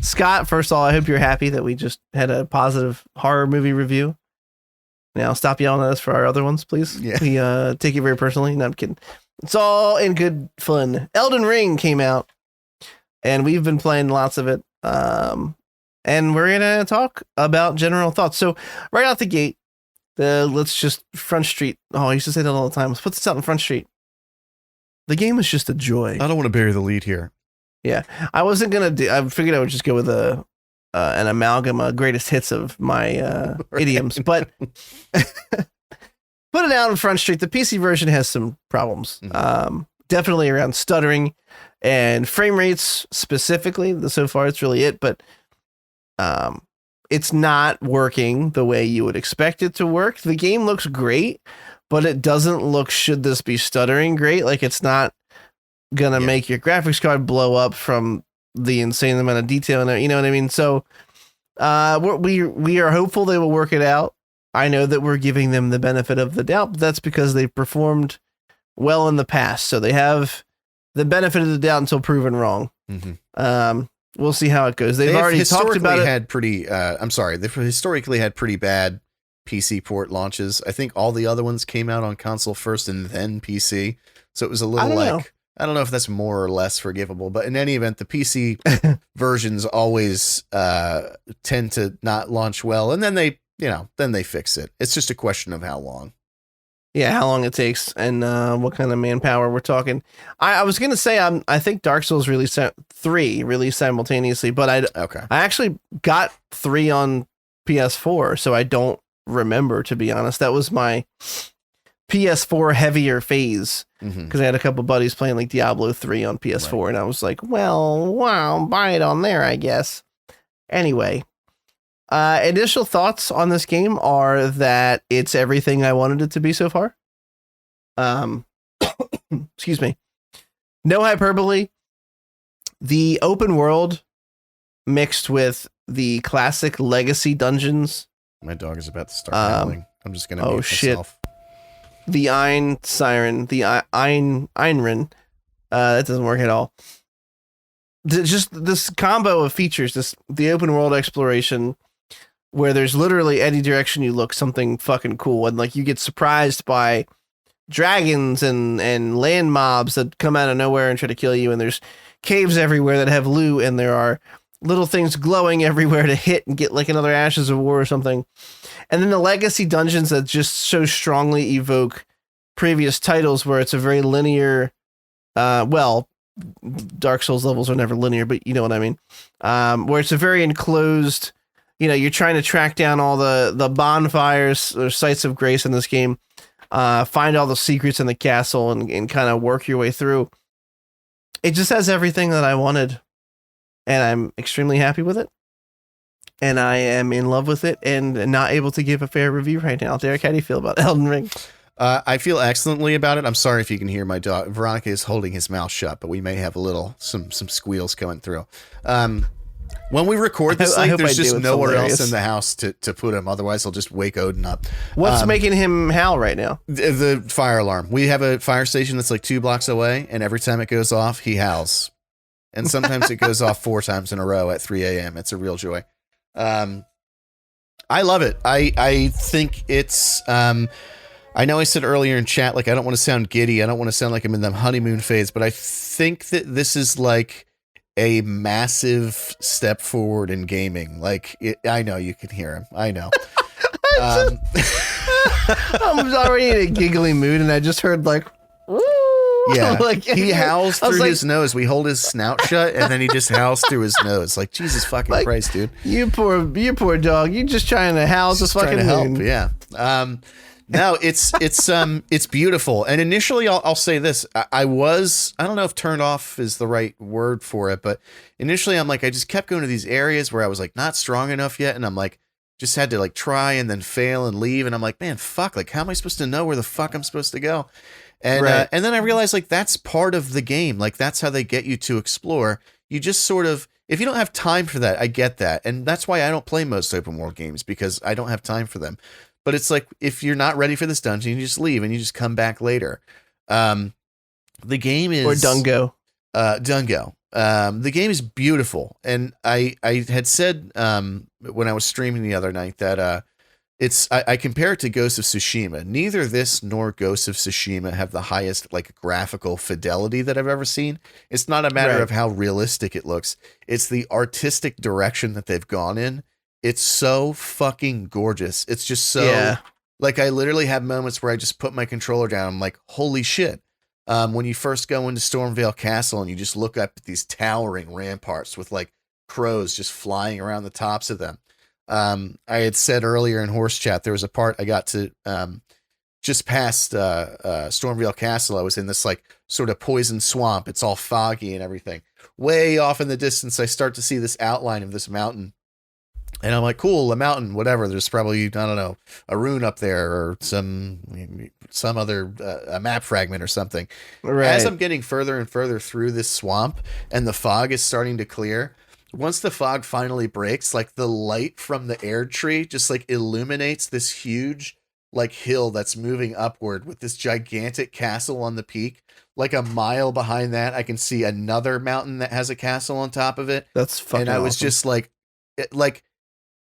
Scott, first of all, I hope you're happy that we just had a positive horror movie review. Now stop yelling at us for our other ones, please. Yeah. We take it very personally. No, I'm kidding. It's all in good fun. Elden Ring came out, and we've been playing lots of it. And we're going to talk about general thoughts. So right out the gate, Let's just Front Street. Oh, I used to say that all the time. Let's put this out on Front Street. The game is just a joy. I don't want to bury the lead here. Yeah, I wasn't gonna do. I figured I would just go with an amalgam, greatest hits of my idioms, but put it out on Front Street. The PC version has some problems. Definitely around stuttering and frame rates specifically. So far, it's really it, but it's not working the way you would expect it to work. The game looks great, but it doesn't look, should this be stuttering, great. Like, it's not gonna make your graphics card blow up from the insane amount of detail in it. You know what I mean? So we are hopeful they will work it out. I know that we're giving them the benefit of the doubt, but that's because they've performed well in the past. So they have the benefit of the doubt until proven wrong. We'll see how it goes. They've already talked about it. They've historically had pretty bad PC port launches. I think all the other ones came out on console first and then PC. So it was a little I don't know if that's more or less forgivable, but in any event, the PC versions always tend to not launch well, and then they fix it. It's just a question of how long. Yeah, how long it takes and what kind of manpower we're talking. I was gonna say I think Dark Souls released 3 released simultaneously, but I actually got 3 on PS4, so I don't remember, to be honest. That was my PS4 heavier phase because I had a couple buddies playing like Diablo 3 on PS4, and I was like, well, wow, buy it on there, I guess. Anyway, initial thoughts on this game are that it's everything I wanted it to be so far. Excuse me. No hyperbole. The open world mixed with the classic legacy dungeons. My dog is about to start howling. I'm just going to mute myself. The Ein Siren, the Einrin, that doesn't work at all. Just this combo of features, the open world exploration, where there's literally any direction you look, something fucking cool, and like you get surprised by dragons and land mobs that come out of nowhere and try to kill you, and there's caves everywhere that have loot, and there are little things glowing everywhere to hit and get like another Ashes of War or something. And then the legacy dungeons that just so strongly evoke previous titles, where it's a very linear, Dark Souls levels are never linear, but you know what I mean? Where it's a very enclosed, you're trying to track down all the bonfires or sites of grace in this game, find all the secrets in the castle and kind of work your way through. It just has everything that I wanted, and I'm extremely happy with it. And I am in love with it and not able to give a fair review right now. Derek, how do you feel about Elden Ring? I feel excellently about it. I'm sorry if you can hear my dog. Veronica is holding his mouth shut, but we may have some squeals coming through. When we record this, there's just nowhere else in the house to put him. Otherwise, he'll just wake Odin up. What's making him howl right now? The fire alarm. We have a fire station that's like 2 blocks away, and every time it goes off, he howls. And sometimes it goes off 4 times in a row at 3 a.m. It's a real joy. I love it. I think it's, I know I said earlier in chat, like, I don't want to sound giddy. I don't want to sound like I'm in the honeymoon phase, but I think that this is like a massive step forward in gaming. Like, I know you can hear him. I know. I'm already in a giggly mood, and I just heard like, woo. Yeah, like, he howls through his nose. We hold his snout shut, and then he just howls through his nose. Like, Jesus fucking Christ, dude! You poor dog. You just trying to house this fucking moon. Yeah. No, it's beautiful. And initially, I'll say this: I don't know if turned off is the right word for it, but initially, I'm like, I just kept going to these areas where I was like not strong enough yet, and I'm like, just had to like try and then fail and leave, and I'm like, man, fuck! Like, how am I supposed to know where the fuck I'm supposed to go? And and then I realized like that's part of the game. Like that's how they get you to explore. You just sort of, if you don't have time for that, I get that. And that's why I don't play most open world games, because I don't have time for them. But it's like, if you're not ready for this dungeon, you just leave and you just come back later. The game is... Or Dungo. Dungo. The game is beautiful. And I had said when I was streaming the other night that I compare it to Ghost of Tsushima. Neither this nor Ghost of Tsushima have the highest like graphical fidelity that I've ever seen. It's not a matter of how realistic it looks. It's the artistic direction that they've gone in. It's so fucking gorgeous. It's just so Like I literally have moments where I just put my controller down. I'm like, holy shit. When you first go into Stormvale Castle and you just look up at these towering ramparts with like crows just flying around the tops of them. I had said earlier in Horse Chat, there was a part I got to just past Stormvale Castle. I was in this like sort of poison swamp. It's all foggy and everything. Way off in the distance, I start to see this outline of this mountain. And I'm like, cool, a mountain, whatever. There's probably, I don't know, a rune up there or some other a map fragment or something. Right. As I'm getting further and further through this swamp and the fog is starting to clear, once the fog finally breaks, like the light from the air tree just like illuminates this huge like hill that's moving upward with this gigantic castle on the peak. Like a mile behind that, I can see another mountain that has a castle on top of it. That's fucking And I was awesome. just like,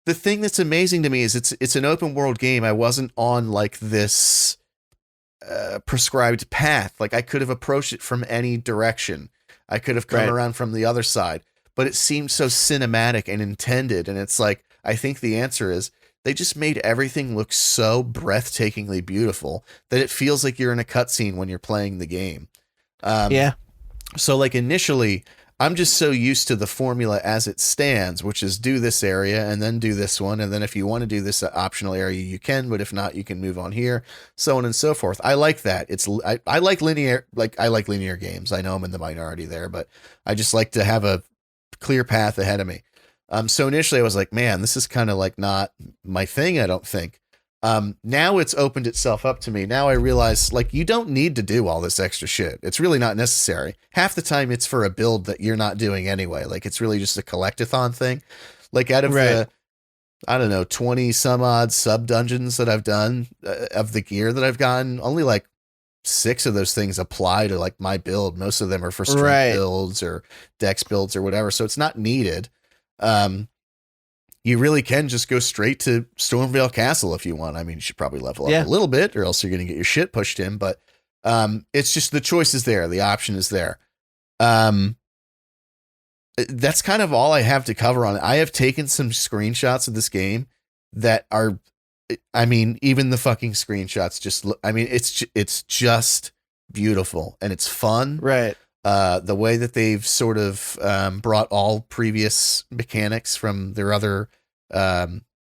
the thing that's amazing to me is it's an open world game. I wasn't on like this prescribed path. Like I could have approached it from any direction. I could have come around from the other side, but it seemed so cinematic and intended. And it's like, I think the answer is they just made everything look so breathtakingly beautiful that it feels like you're in a cutscene when you're playing the game. Yeah. So like initially, I'm just so used to the formula as it stands, which is do this area and then do this one. And then if you want to do this optional area, you can, but if not, you can move on here, so on and so forth. I like that. I like linear games. I know I'm in the minority there, but I just like to have a clear path ahead of me. So initially I was like, man, this is kind of like not my thing, I don't think. Now it's opened itself up to me. Now I realize like you don't need to do all this extra shit. It's really not necessary. Half the time it's for a build that you're not doing anyway. Like it's really just a collectathon thing. Like out of the, I don't know, 20 some odd sub dungeons that I've done of the gear that I've gotten, only like 6 of those things apply to like my build. Most of them are for strength builds or dex builds or whatever. So it's not needed. You really can just go straight to Stormvale Castle if you want. I mean, you should probably level up a little bit or else you're going to get your shit pushed in, but it's just the choice is there. The option is there. That's kind of all I have to cover on it. I have taken some screenshots of this game that are, I mean, even the fucking screenshots just look, I mean, it's just beautiful and it's fun. Right. The way that they've sort of brought all previous mechanics from their other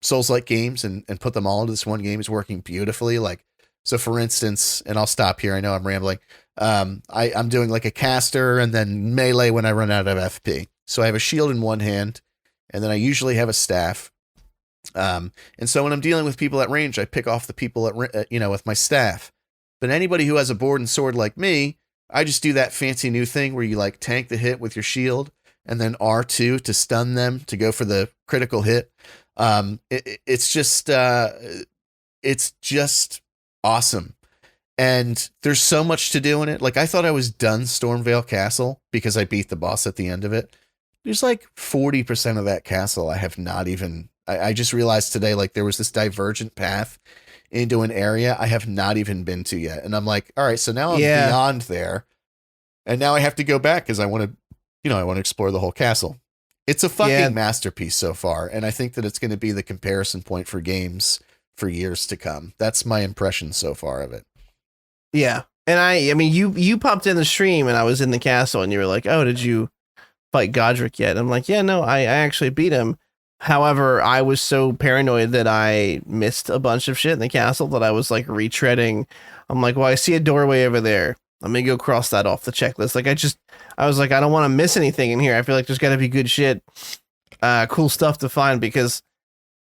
Souls-like games and put them all into this one game is working beautifully. Like, so for instance, and I'll stop here, I know I'm rambling. I'm doing like a caster and then melee when I run out of FP. So I have a shield in one hand and then I usually have a staff. And so when I'm dealing with people at range, I pick off the people with my staff. But anybody who has a board and sword like me, I just do that fancy new thing where you like tank the hit with your shield and then R2 to stun them to go for the critical hit. It's just awesome. And there's so much to do in it. Like I thought I was done Stormvale Castle because I beat the boss at the end of it. There's like 40% of that castle I have not even, I just realized today, like there was this divergent path into an area I have not even been to yet. And I'm like, all right, so now I'm beyond there. And now I have to go back because I want to explore the whole castle. It's a fucking masterpiece so far. And I think that it's going to be the comparison point for games for years to come. That's my impression so far of it. Yeah. And I mean, you popped in the stream and I was in the castle and you were like, oh, did you fight Godric yet? And I'm like, yeah, no, I actually beat him. However, I was so paranoid that I missed a bunch of shit in the castle that I was like retreading. I'm like, well, I see a doorway over there. Let me go cross that off the checklist. Like I was like, I don't want to miss anything in here. I feel like there's got to be good shit, cool stuff to find because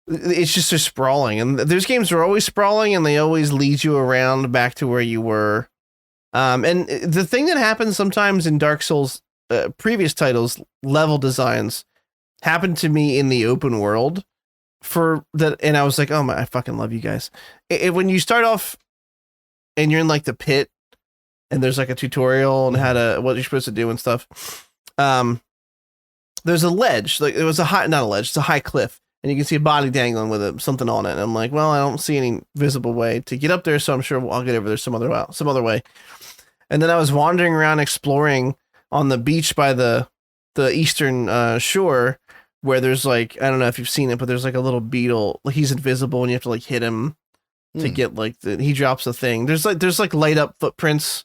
it's just so sprawling. And those games are always sprawling and they always lead you around back to where you were. And the thing that happens sometimes in Dark Souls, previous titles, level designs, happened to me in the open world for that. And I was like, oh my, I fucking love you guys. When you start off and you're in like the pit and there's like a tutorial on what you're supposed to do and stuff. There's a ledge, like it was not a ledge, it's a high cliff and you can see a body dangling with something on it. And I'm like, well, I don't see any visible way to get up there. So I'm sure I'll get over there some other way. And then I was wandering around exploring on the beach by the eastern shore where there's like, I don't know if you've seen it, but there's like a little beetle, like he's invisible and you have to like hit him to get like he drops the thing. There's like light up footprints,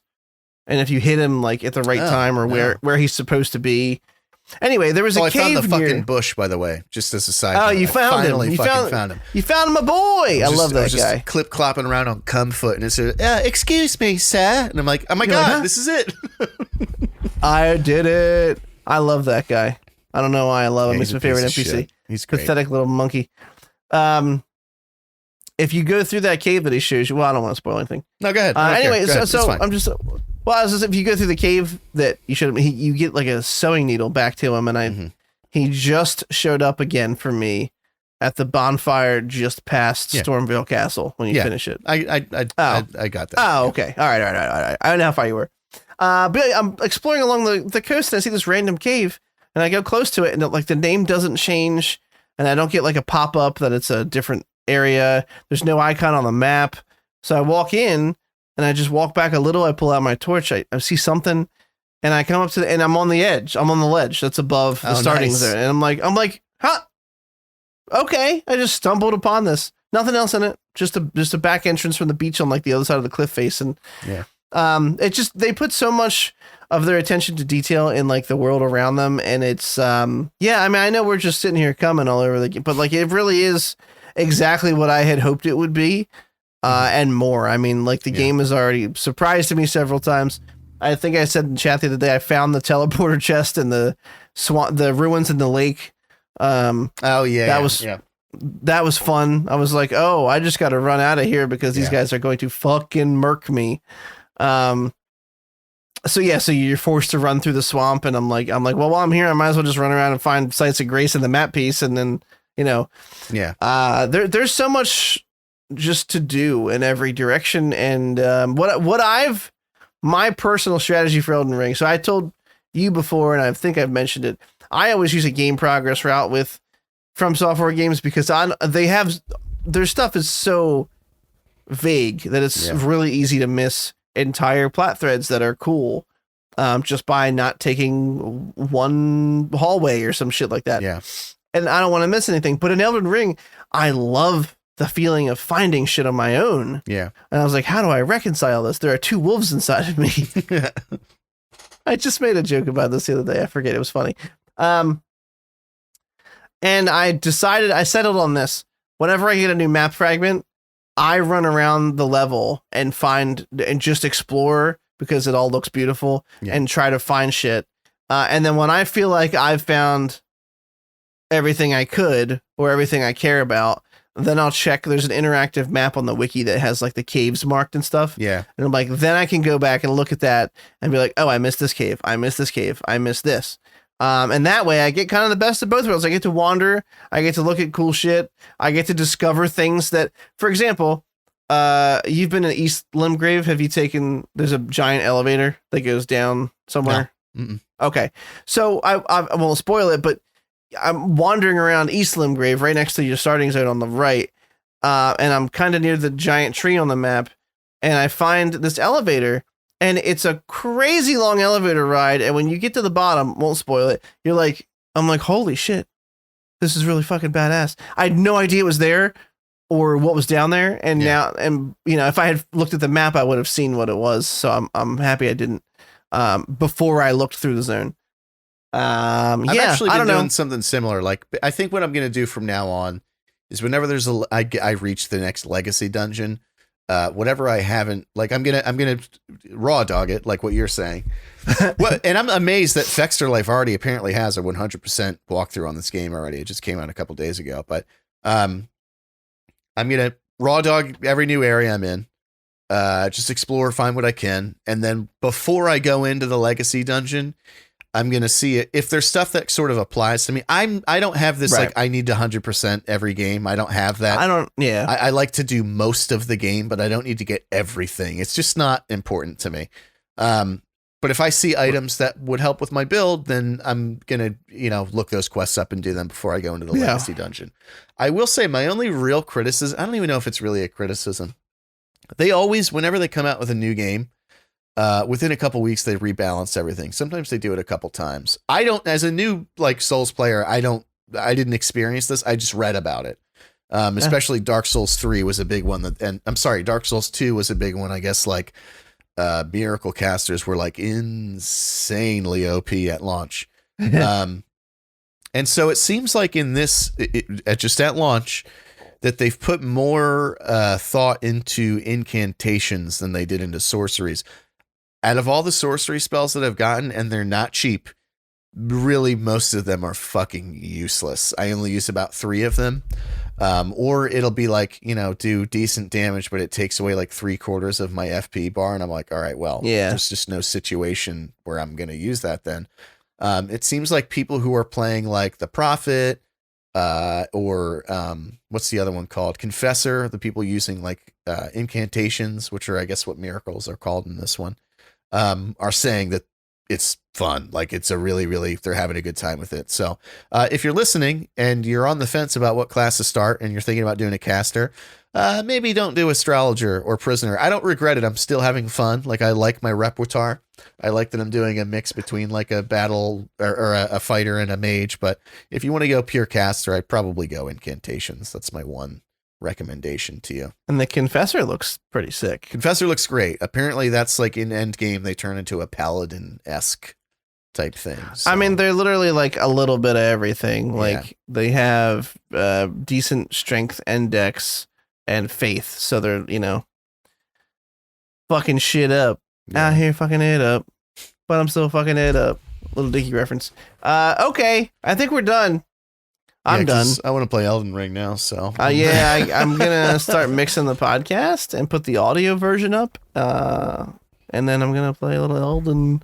and if you hit him like at the right time or where he's supposed to be. Anyway, there was a cave I found the near... fucking bush, by the way, just as a side note. You found him. You found him. You found him, my boy. I love that guy. Just clip clopping around on Cumfoot, and it said, "Excuse me, sir," and I'm like, "Oh my god, this is it." I did it. I love that guy. I don't know why I love him. He's my favorite NPC. Shit. He's great. Pathetic little monkey. If you go through that cave that he shows you, well, I don't want to spoil anything. No, go ahead. Anyway, so I'm just, if you go through the cave that you get like a sewing needle back to him, and he just showed up again for me at the bonfire just past Stormvale Castle when you finish it. I got that. Oh, okay. All right. I don't know how far you were. But I'm exploring along the coast and I see this random cave and I go close to it and like the name doesn't change and I don't get like a pop up that it's a different area. There's no icon on the map. So I walk in and I just walk back a little. I pull out my torch. I see something and I come up to and I'm on the edge. I'm on the ledge that's above the starting zone. And I'm like, huh? Okay. I just stumbled upon this. Nothing else in it. Just a back entrance from the beach on like the other side of the cliff face. And they put so much of their attention to detail in like the world around them. And it's, I mean, I know we're just sitting here coming all over but like, it really is exactly what I had hoped it would be. And more. I mean, like the game has already surprised me several times. I think I said in chat the other day, I found the teleporter chest in the ruins in the lake. That was fun. I was like, oh, I just got to run out of here because these guys are going to fucking murk me. So you're forced to run through the swamp and I'm like, well, while I'm here, I might as well just run around and find sites of grace in the map piece. And then, there's so much just to do in every direction. And, my personal strategy for Elden Ring. So I told you before, and I think I've mentioned it. I always use a game progress route with From Software games because their stuff is so vague that it's really easy to miss entire plot threads that are cool just by not taking one hallway or some shit like that. Yeah. And I don't want to miss anything. But in Elden Ring, I love the feeling of finding shit on my own. Yeah. And I was like, how do I reconcile this? There are two wolves inside of me. I just made a joke about this the other day. I forget. It was funny. And I settled on this. Whenever I get a new map fragment, I run around the level and just explore because it all looks beautiful and try to find shit. And then when I feel like I've found everything I could or everything I care about, then I'll check. There's an interactive map on the wiki that has like the caves marked and stuff. Yeah. And I'm like, then I can go back and look at that and be like, oh, I missed this cave. I missed this cave. I missed this. And that way I get kind of the best of both worlds. I get to wander. I get to look at cool shit. I get to discover things that, for example, you've been in East Limgrave. Have you there's a giant elevator that goes down somewhere? No. Okay. So I won't spoil it, but I'm wandering around East Limgrave right next to your starting zone on the right. And I'm kind of near the giant tree on the map. And I find this elevator. And it's a crazy long elevator ride. And when you get to the bottom, won't spoil it. I'm like, holy shit, this is really fucking badass. I had no idea it was there or what was down there. And now, if I had looked at the map, I would have seen what it was. So I'm happy I didn't, before I looked through the zone. I've actually been doing something similar. Like, I think what I'm going to do from now on is whenever I reach the next legacy dungeon, whatever I haven't, like, I'm gonna raw dog it, like what you're saying. And I'm amazed that Fexter Life already apparently has a 100% walkthrough on this game already. It just came out a couple days ago, but I'm gonna raw dog every new area I'm in, just explore, find what I can, and then before I go into the legacy dungeon, I'm going to see it. If there's stuff that sort of applies to me, I don't have this, like, I need to 100% every game. I don't have that. I like to do most of the game, but I don't need to get everything. It's just not important to me. But if I see items that would help with my build, then I'm going to, look those quests up and do them before I go into the legacy dungeon. I will say my only real criticism, I don't even know if it's really a criticism. They always, whenever they come out with a new game, within a couple weeks, they rebalance everything. Sometimes they do it a couple times. I don't, as a new, like, Souls player, I didn't experience this. I just read about it. Especially Dark Souls 3 was a big one and I'm sorry, Dark Souls 2 was a big one. I guess like Miracle casters were like insanely OP at launch. And so it seems like in this, just at launch, that they've put more thought into incantations than they did into sorceries. Out of all the sorcery spells that I've gotten, and they're not cheap, really most of them are fucking useless. I only use about 3 of them. Or it'll be like, do decent damage, but it takes away like 3/4 of my FP bar. And I'm like, all right, well, there's just no situation where I'm going to use that then. It seems like people who are playing like the Prophet, or what's the other one called? Confessor, the people using like incantations, which are, I guess, what miracles are called in this one, are saying that it's fun. Like it's a really, they're having a good time with it. So if you're listening and you're on the fence about what class to start and you're thinking about doing a caster, maybe don't do astrologer or prisoner. I don't regret it. I'm still having fun. Like I like my repertoire. I like that I'm doing a mix between like a battle or a fighter and a mage. But if you want to go pure caster, I'd probably go incantations. That's my one recommendation to you. And the Confessor looks pretty sick. Confessor looks great. Apparently that's like in Endgame, they turn into a paladin-esque type thing. So. I mean, they're literally like a little bit of everything. Like they have decent strength and dex and faith. So they're, fucking shit up. Out here fucking it up. But I'm still fucking it up. Little Dicky reference. Okay. I think we're done. I'm done. I want to play Elden Ring now, so. I'm going to start mixing the podcast and put the audio version up. And then I'm going to play a little Elden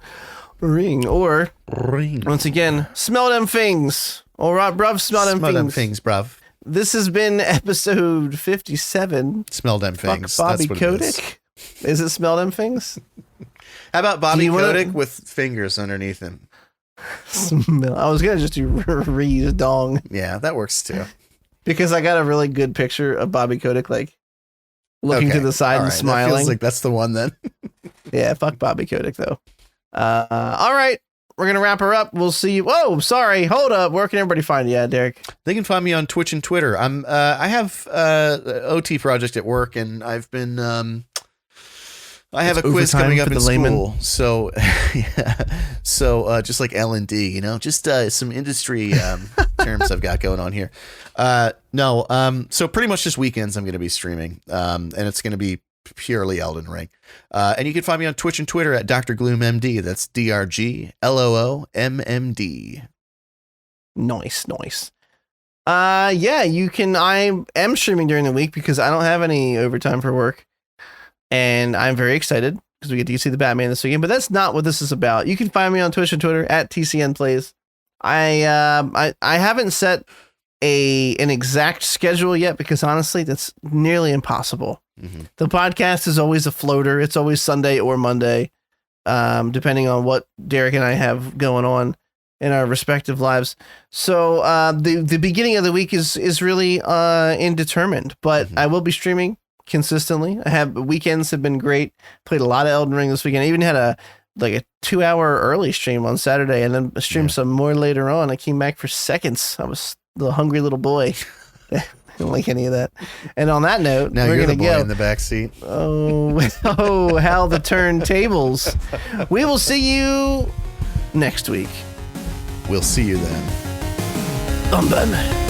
Ring. Or, once again, Smell Dem Fings. All right, bruv, Smell Dem Fings. Smell Dem Fings, bruv. This has been episode 57. Smell Dem Fings. Fuck Bobby That's what Kotick. Is it Smell Dem Fings? How about Bobby Kotick with fingers underneath him? I was gonna just do Reed's dong. Yeah, that works too. Because I got a really good picture of Bobby Kotick like looking to the side and smiling. That feels like that's the one then. Yeah, fuck Bobby Kotick though. All right, we're gonna wrap her up. We'll see you. Whoa, sorry, hold up. Where can everybody find you at, Derek? They can find me on Twitch and Twitter. I have OT project at work, and I've been I have a quiz coming up in school, so just like L&D, just some industry terms I've got going on here. So pretty much just weekends I'm going to be streaming, and it's going to be purely Elden Ring. And you can find me on Twitch and Twitter at Dr. Gloom MD. That's DRGLOOMMD. Nice. You can. I am streaming during the week because I don't have any overtime for work. And I'm very excited because we get to see the Batman this weekend, but that's not what this is about. You can find me on Twitch and Twitter at TCNplays. I haven't set an exact schedule yet because honestly, that's nearly impossible. Mm-hmm. The podcast is always a floater. It's always Sunday or Monday, depending on what Derek and I have going on in our respective lives. So the beginning of the week is really indeterminate, but I will be streaming consistently. Weekends have been great. Played a lot of Elden Ring this weekend. I even had a 2-hour early stream on Saturday and then streamed some more later on. I came back for seconds. I was the hungry little boy. I don't like any of that. And on that note, now we're you're going to the boy go in the back seat. Oh, how the turntables. We will see you next week. We'll see you then. I'm Batman.